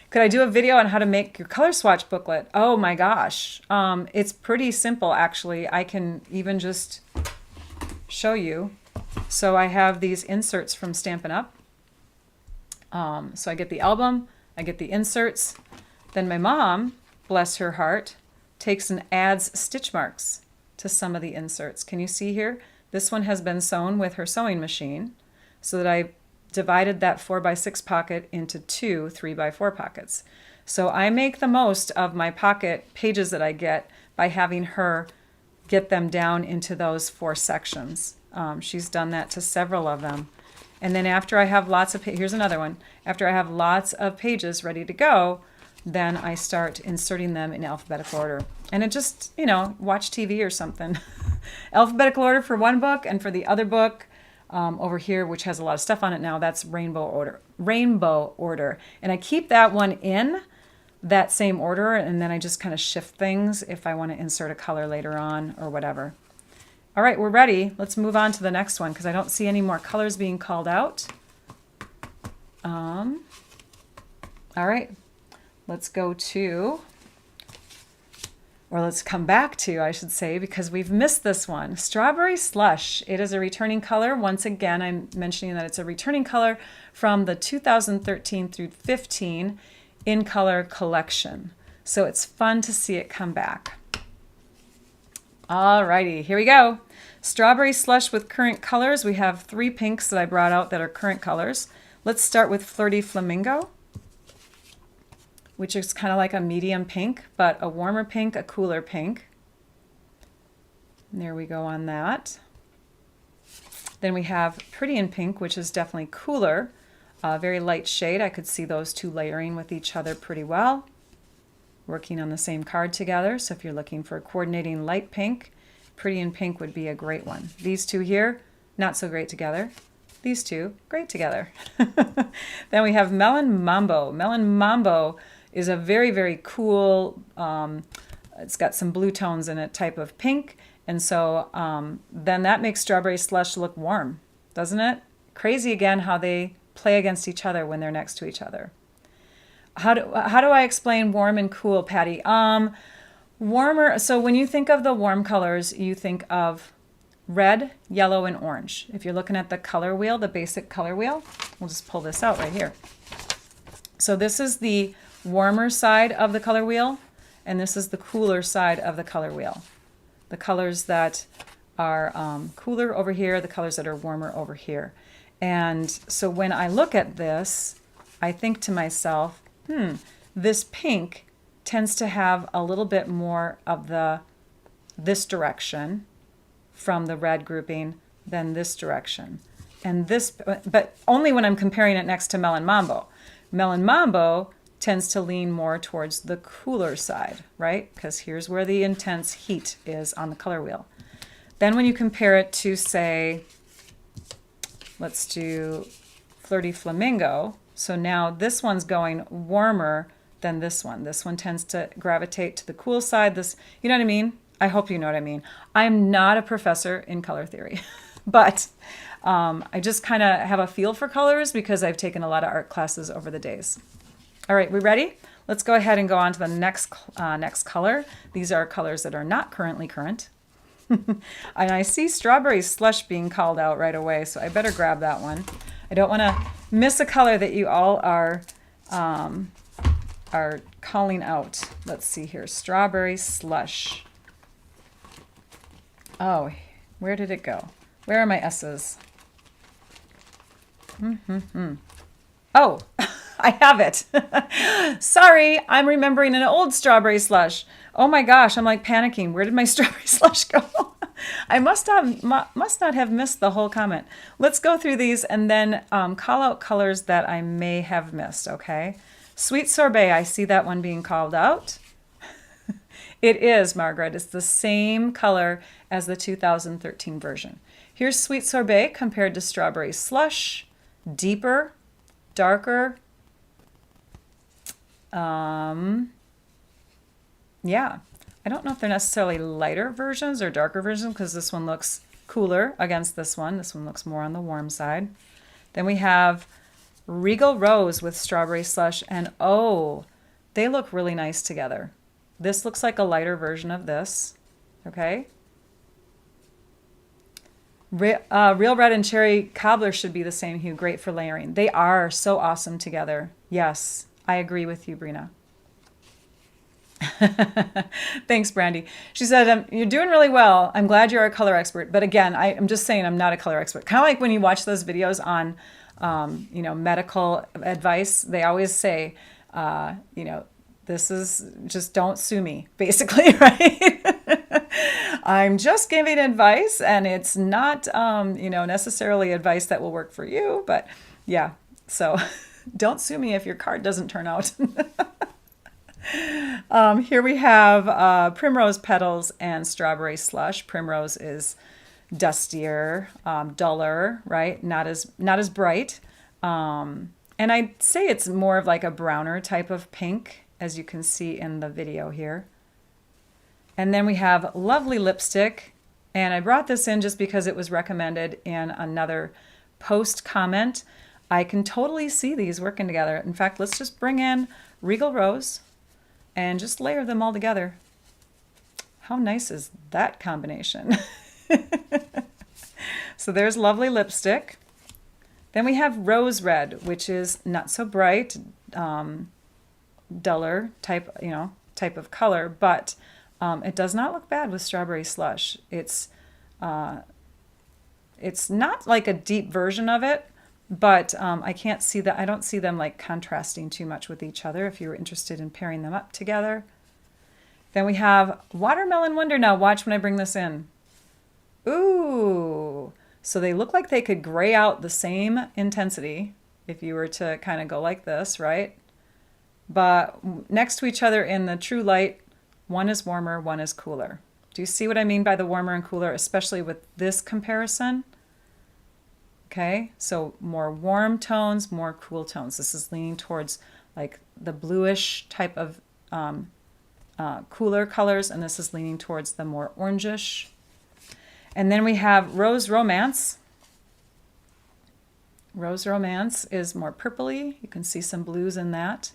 Could I do a video on how to make your color swatch booklet? Oh my gosh. It's pretty simple, actually. I can even just show you. So I have these inserts from Stampin' Up. So I get the album, I get the inserts. Then my mom, bless her heart, takes and adds stitch marks to some of the inserts. Can you see here? This one has been sewn with her sewing machine so that I divided that 4x6 pocket into two 3x4 pockets. So I make the most of my pocket pages that I get by having her get them down into those 4 sections. She's done that to several of them. And then after I have lots of, here's another one. After I have lots of pages ready to go, then I start inserting them in alphabetical order. And it just, you know, watch TV or something. Alphabetical order for one book, and for the other book, over here, which has a lot of stuff on it now, that's rainbow order. And I keep that one in that same order, and then I just kind of shift things if I want to insert a color later on or whatever. All right, we're ready. Let's move on to the next one because I don't see any more colors being called out. All right, let's go to, or let's come back to, I should say, because we've missed this one. Strawberry Slush. It is a returning color. Once again, I'm mentioning that it's a returning color from the 2013 through 15 In Color collection. So it's fun to see it come back. All righty, here we go. Strawberry Slush with current colors. We have 3 pinks that I brought out that are current colors. Let's start with Flirty Flamingo, which is kind of like a medium pink, but a warmer pink, a cooler pink. And there we go on that. Then we have Pretty in Pink, which is definitely cooler, a very light shade. I could see those two layering with each other pretty well, working on the same card together. So if you're looking for a coordinating light pink, Pretty in Pink would be a great one. These two here, not so great together. These two, great together. Then we have Melon Mambo. Melon Mambo is a very, very cool, it's got some blue tones in it, type of pink. And so then that makes Strawberry Slush look warm, doesn't it? Crazy again how they play against each other when they're next to each other. How do I explain warm and cool, Patty? Warmer, so when you think of the warm colors, you think of red, yellow, and orange. If you're looking at the color wheel, the basic color wheel, we'll just pull this out right here. So this is the warmer side of the color wheel, and this is the cooler side of the color wheel. The colors that are cooler over here, the colors that are warmer over here. And so when I look at this, I think to myself, this pink tends to have a little bit more of this direction from the red grouping than this direction. And this, but only when I'm comparing it next to Melon Mambo. Melon Mambo tends to lean more towards the cooler side, right? Because here's where the intense heat is on the color wheel. Then when you compare it to, say, let's do Flirty Flamingo. So now this one's going warmer than this one. This one tends to gravitate to the cool side. This, you know what I mean? I hope you know what I mean. I'm not a professor in color theory, but I just kind of have a feel for colors because I've taken a lot of art classes over the days. All right, we ready? Let's go ahead and go on to the next color. These are colors that are not currently current. And I see Strawberry Slush being called out right away, so I better grab that one. I don't want to miss a color that you all are calling out. Let's see here, Strawberry Slush. Oh, where did it go? Where are my S's? Oh, I have it. Sorry, I'm remembering an old strawberry slush. Oh my gosh, I'm like panicking. Where did my strawberry slush go? I must not have missed the whole comment. Let's go through these and then call out colors that I may have missed, okay? Sweet sorbet, I see that one being called out. It is, Margaret. It's the same color as the 2013 version. Here's sweet sorbet compared to strawberry slush. Deeper, darker. Yeah. I don't know if they're necessarily lighter versions or darker versions because this one looks cooler against this one. This one looks more on the warm side. Then we have Regal Rose with strawberry slush, and oh, they look really nice together. This looks like a lighter version of this, okay? Real Red and Cherry Cobbler should be the same hue, great for layering. They are so awesome together. Yes, I agree with you, Brina. Thanks, Brandy. She said, you're doing really well. I'm glad you're a color expert. But again, I'm just saying I'm not a color expert. Kind of like when you watch those videos on, medical advice, they always say, this is just don't sue me, basically, right? I'm just giving advice, and it's not, necessarily advice that will work for you. But yeah, so don't sue me if your card doesn't turn out. Here we have Primrose Petals and Strawberry Slush. Primrose is dustier, duller, right? Not as bright. And I'd say it's more of like a browner type of pink, as you can see in the video here. And then we have Lovely Lipstick. And I brought this in just because it was recommended in another post comment. I can totally see these working together. In fact, let's just bring in Regal Rose and just layer them all together. How nice is that combination? So there's Lovely Lipstick. Then we have Rose Red, which is not so bright, duller type of color, but it does not look bad with Strawberry Slush. It's not like a deep version of it, but I can't see that. I don't see them like contrasting too much with each other if you're interested in pairing them up together. Then we have Watermelon Wonder. Now watch when I bring this in. Ooh, so they look like they could gray out the same intensity if you were to kind of go like this, right? But next to each other in the true light, one is warmer, one is cooler. Do you see what I mean by the warmer and cooler, especially with this comparison? Okay, so more warm tones, more cool tones. This is leaning towards like the bluish type of cooler colors, and this is leaning towards the more orangish. And then we have Rose Romance. Rose Romance is more purpley. You can see some blues in that.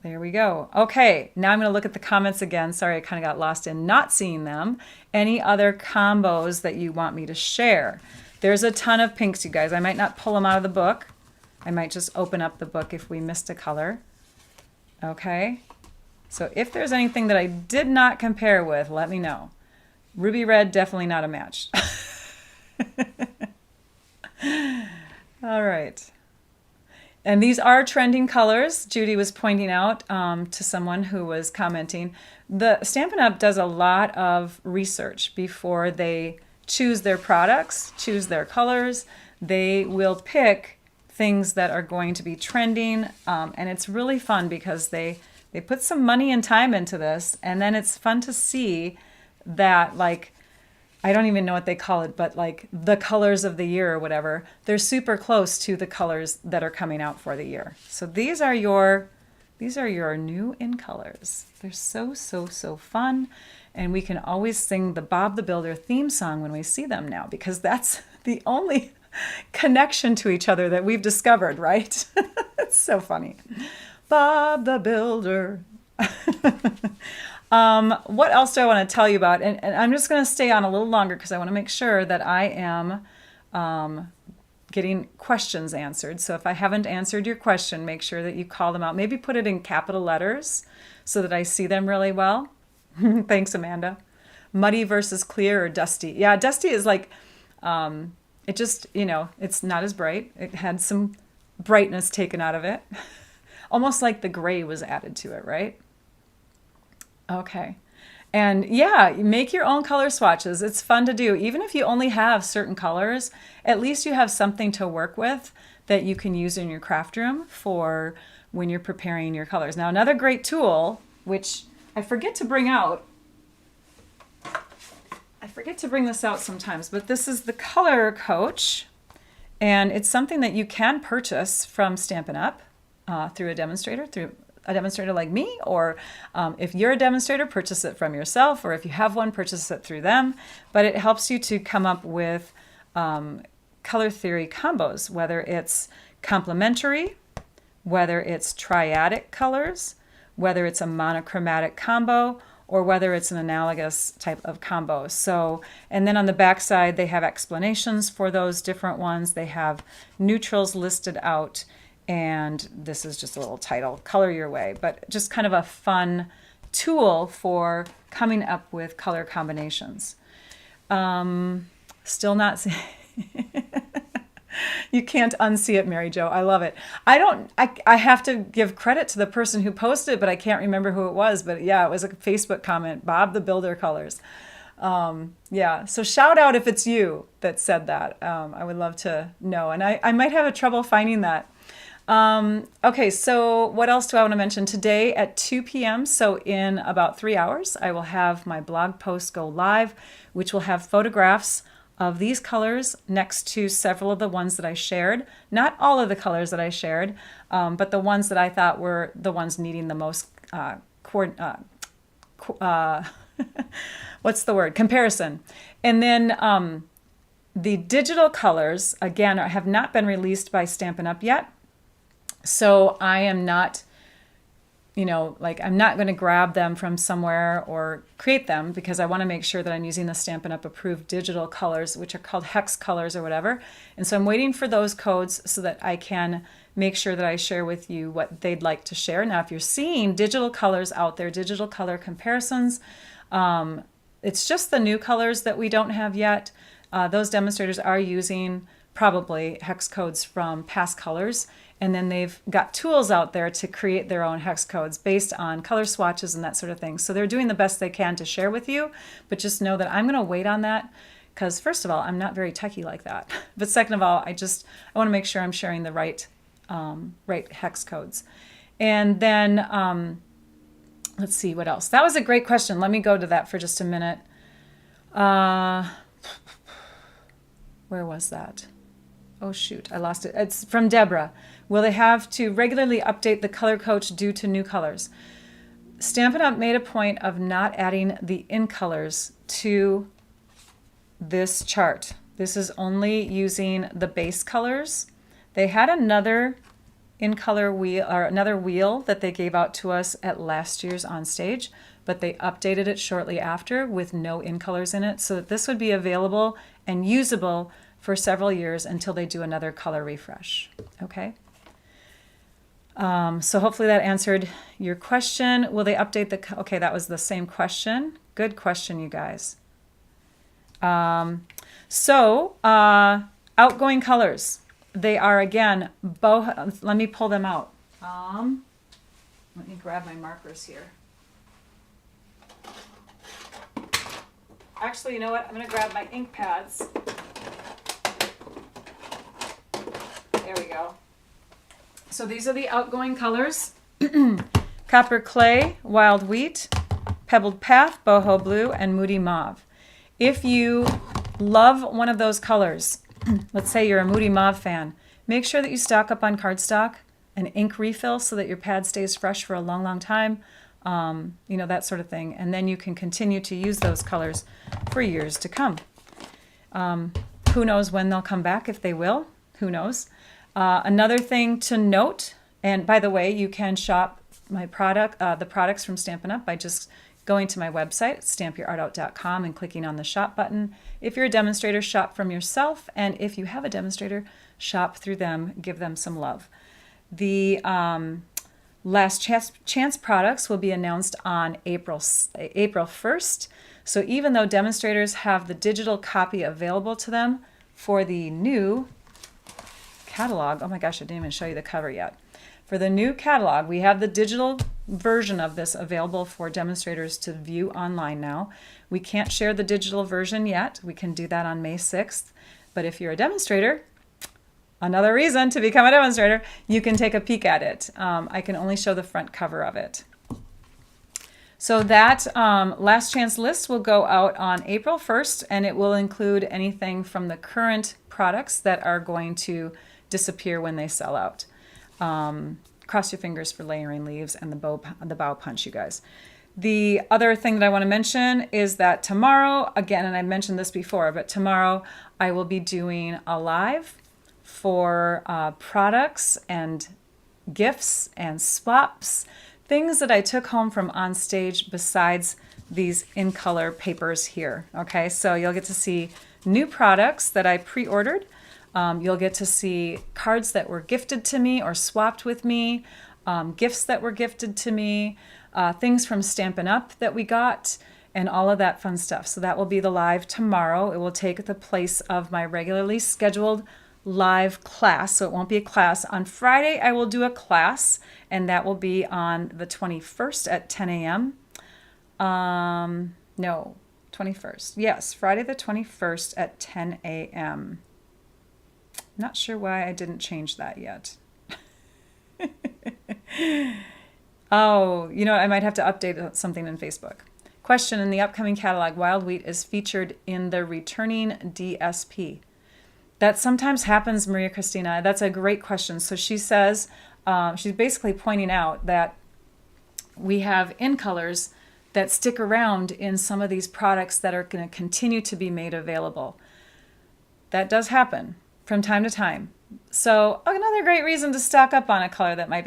There we go. Okay, now I'm going to look at the comments again. Sorry, I kind of got lost in not seeing them. Any other combos that you want me to share? There's a ton of pinks, you guys. I might not pull them out of the book. I might just open up the book if we missed a color. Okay, so if there's anything that I did not compare with, let me know. Ruby Red, definitely not a match. All right. And these are trending colors. Judy was pointing out to someone who was commenting. The Stampin' Up! Does a lot of research before they choose their products, choose their colors. They will pick things that are going to be trending. And it's really fun because they put some money and time into this. And then it's fun to see that, like, I don't even know what they call it, but like the colors of the year or whatever, they're super close to the colors that are coming out for the year. So these are your new in colors. They're so fun. And we can always sing the Bob the Builder theme song when we see them now, because that's the only connection to each other that we've discovered, right? It's so funny. Bob the Builder. What else do I want to tell you about? And I'm just going to stay on a little longer because I want to make sure that I am getting questions answered. So if I haven't answered your question, make sure that you call them out. Maybe put it in capital letters so that I see them really well. Thanks, Amanda. Muddy versus clear or dusty. Yeah, dusty is like, it just, it's not as bright. It had some brightness taken out of it. Almost like the gray was added to it, right? Okay. And yeah, make your own color swatches. It's fun to do. Even if you only have certain colors, at least you have something to work with that you can use in your craft room for when you're preparing your colors. Now, another great tool, which I forget to bring out, I forget to bring this out sometimes, but this is the Color Coach. And it's something that you can purchase from Stampin' Up through a demonstrator like me, or if you're a demonstrator, purchase it from yourself, or if you have one, purchase it through them. But it helps you to come up with color theory combos, whether it's complementary, whether it's triadic colors, whether it's a monochromatic combo, or whether it's an analogous type of combo. So, and then on the back side, they have explanations for those different ones. They have neutrals listed out. And this is just a little title, Color Your Way, but just kind of a fun tool for coming up with color combinations. Still not seeing. You can't unsee it, Mary Jo. I love it. I have to give credit to the person who posted it, but I can't remember who it was. But yeah, it was a Facebook comment, Bob the Builder Colors. Yeah, so shout out if it's you that said that. I would love to know. And I might have trouble finding that. Okay, so what else do I want to mention? Today at 2 p.m., so in about 3 hours, I will have my blog post go live, which will have photographs of these colors next to several of the ones that I shared. Not all of the colors that I shared, but the ones that I thought were the ones needing the most, what's the word? Comparison. And then the digital colors, again, have not been released by Stampin' Up! Yet. So I am not, I'm not going to grab them from somewhere or create them, because I want to make sure that I'm using the Stampin' Up! Approved digital colors, which are called hex colors or whatever. And so I'm waiting for those codes so that I can make sure that I share with you what they'd like to share. Now, if you're seeing digital colors out there, digital color comparisons, it's just the new colors that we don't have yet. Those demonstrators are using probably hex codes from past colors. And then they've got tools out there to create their own hex codes based on color swatches and that sort of thing. So they're doing the best they can to share with you, but just know that I'm going to wait on that, because first of all, I'm not very techie like that. But second of all, I want to make sure I'm sharing the right hex codes. And then let's see what else. That was a great question. Let me go to that for just a minute. Where was that? Oh shoot, I lost it. It's from Deborah. Will they have to regularly update the color coach due to new colors? Stampin' Up! Made a point of not adding the in colors to this chart. This is only using the base colors. They had another in color wheel, or another wheel that they gave out to us at last year's OnStage, but they updated it shortly after with no in colors in it, so that this would be available and usable for several years until they do another color refresh. Okay. So hopefully that answered your question. Will they update the, okay, that was the same question. Good question, you guys. Outgoing colors. They are, again, let me pull them out. Let me grab my markers here. Actually, you know what? I'm going to grab my ink pads. There we go. So these are the outgoing colors. Copper Clay, Wild Wheat, Pebbled Path, Boho Blue, and Moody Mauve. If you love one of those colors, let's say you're a Moody Mauve fan, make sure that you stock up on cardstock and ink refill so that your pad stays fresh for a long, long time. That sort of thing. And then you can continue to use those colors for years to come. Who knows when they'll come back, if they will. Who knows? Another thing to note, and by the way, you can shop my the products from Stampin' Up! By just going to my website, stampyourartout.com, and clicking on the shop button. If you're a demonstrator, shop from yourself, and if you have a demonstrator, shop through them, give them some love. The Last Chance products will be announced on April 1st. So even though demonstrators have the digital copy available to them for the new catalog, oh my gosh, I didn't even show you the cover yet. For the new catalog, we have the digital version of this available for demonstrators to view online now. We can't share the digital version yet. We can do that on May 6th. But if you're a demonstrator, another reason to become a demonstrator, you can take a peek at it. I can only show the front cover of it. So that last chance list will go out on April 1st, and it will include anything from the current products that are going to disappear when they sell out. Cross your fingers for layering leaves and the bow punch, you guys. The other thing that I want to mention is that tomorrow, again, and I mentioned this before, but tomorrow I will be doing a live for products and gifts and swaps, things that I took home from OnStage besides these in color papers here. Okay, so you'll get to see new products that I pre-ordered. You'll get to see cards that were gifted to me or swapped with me, gifts that were gifted to me, things from Stampin' Up that we got, and all of that fun stuff. So that will be the live tomorrow. It will take the place of my regularly scheduled live class, so it won't be a class. On Friday, I will do a class, and that will be on the 21st at 10 a.m. No, 21st. Yes, Friday the 21st at 10 a.m. Not sure why I didn't change that yet. Oh, you know, I might have to update something in Facebook. Question: in the upcoming catalog, wild wheat is featured in the returning DSP. That sometimes happens, Maria Christina. That's a great question. So she says, she's basically pointing out that we have in colors that stick around in some of these products that are going to continue to be made available. That does happen from time to time. So another great reason to stock up on a color that might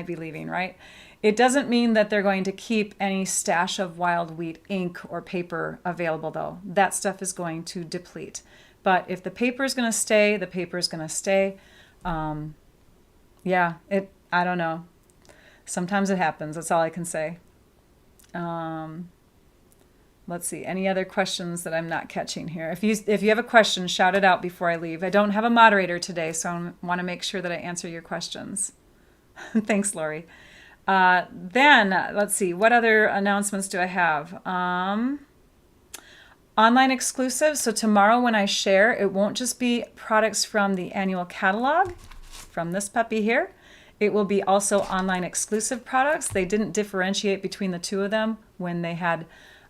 be leaving, right? It doesn't mean that they're going to keep any stash of wild wheat ink or paper available, though. That stuff is going to deplete. But if the paper is going to stay, the paper is going to stay. Yeah, I don't know. Sometimes it happens. That's all I can say. Let's see. Any other questions that I'm not catching here? If you have a question, shout it out before I leave. I don't have a moderator today, so I want to make sure that I answer your questions. Thanks, Lori. Then, let's see. What other announcements do I have? Online exclusive. So tomorrow when I share, it won't just be products from the annual catalog, from this puppy here. It will be also online exclusive products. They didn't differentiate between the two of them when they had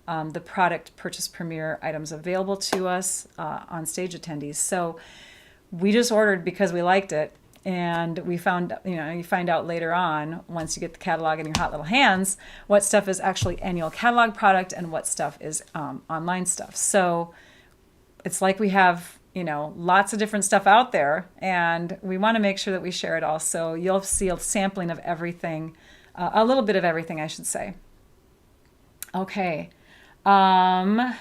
the product purchase premiere items available to us on stage attendees. So we just ordered because we liked it. And we found, you find out later on, once you get the catalog in your hot little hands, what stuff is actually annual catalog product and what stuff is online stuff. So it's like we have, lots of different stuff out there, and we want to make sure that we share it all. So you'll see a sampling of everything, a little bit of everything, I should say. Okay. The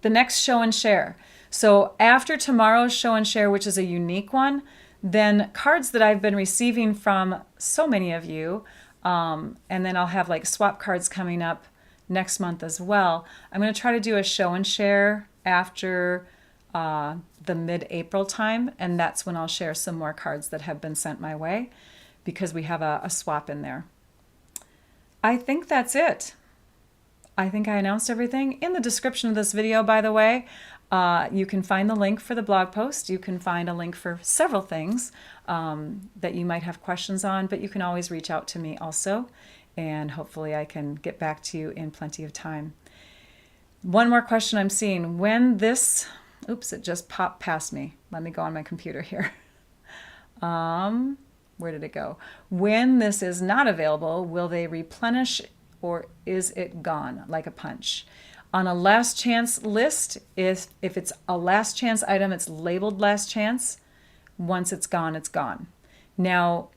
next show and share. So after tomorrow's show and share, which is a unique one, then cards that I've been receiving from so many of you, and then I'll have like swap cards coming up next month as well. I'm going to try to do a show and share after the mid-April time, and that's when I'll share some more cards that have been sent my way because we have a swap in there. I think that's it. I think I announced everything. In the description of this video, by the way, you can find the link for the blog post. You can find a link for several things that you might have questions on, but you can always reach out to me also, and hopefully I can get back to you in plenty of time. One more question I'm seeing. When this, oops, it just popped past me. Let me go on my computer here. Where did it go? When this is not available, will they replenish or is it gone like a punch? On a last chance list, if it's a last chance item, it's labeled last chance. Once it's gone, it's gone. Now,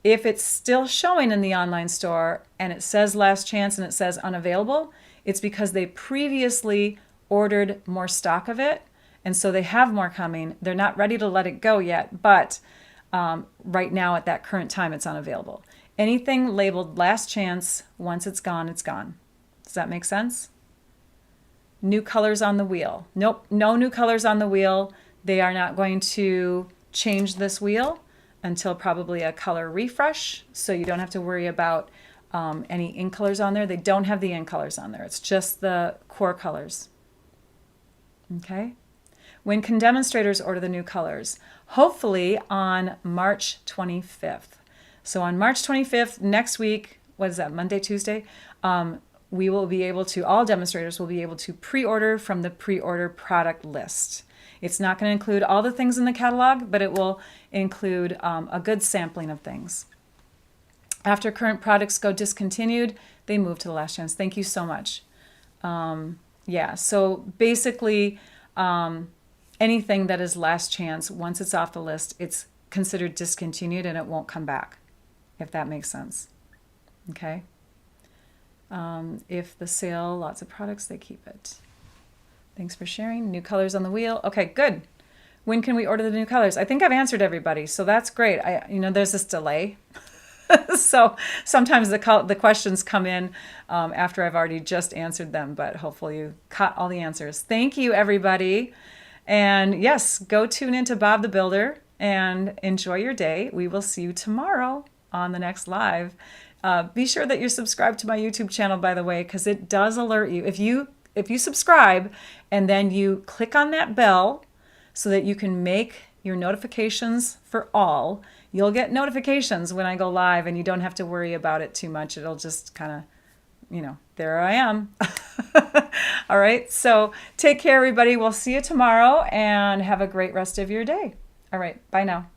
if it's still showing in the online store and it says last chance and it says unavailable, it's because they previously ordered more stock of it, and so they have more coming. They're not ready to let it go yet, but right now at that current time, it's unavailable. Anything labeled last chance, once it's gone, it's gone. Does that make sense? new colors on the wheel. Nope, no new colors on the wheel. They are not going to change this wheel until probably a color refresh, so you don't have to worry about any ink colors on there. They don't have the ink colors on there. It's just the core colors. Okay? When can demonstrators order the new colors? Hopefully on March 25th. So on March 25th, next week, what is that, Monday, Tuesday? We will be able to, all demonstrators will be able to pre-order from the pre-order product list. It's not going to include all the things in the catalog, but it will include a good sampling of things. After current products go discontinued, they move to the last chance. Thank you so much. Yeah, so basically anything that is last chance, once it's off the list, it's considered discontinued and it won't come back, if that makes sense. Okay? If the sale, lots of products, they keep it. Thanks for sharing. New colors on the wheel. Okay, good. When can we order the new colors? I think I've answered everybody, so that's great. There's this delay. So sometimes the questions come in after I've already just answered them, but hopefully you caught all the answers. Thank you, everybody. And yes, go tune into Bob the Builder and enjoy your day. We will see you tomorrow on the next live. Be sure that you're subscribed to my YouTube channel, by the way, because it does alert you. If you subscribe and then you click on that bell so that you can make your notifications for all, you'll get notifications when I go live and you don't have to worry about it too much. It'll just kind of, there I am. All right. So take care, everybody. We'll see you tomorrow and have a great rest of your day. All right. Bye now.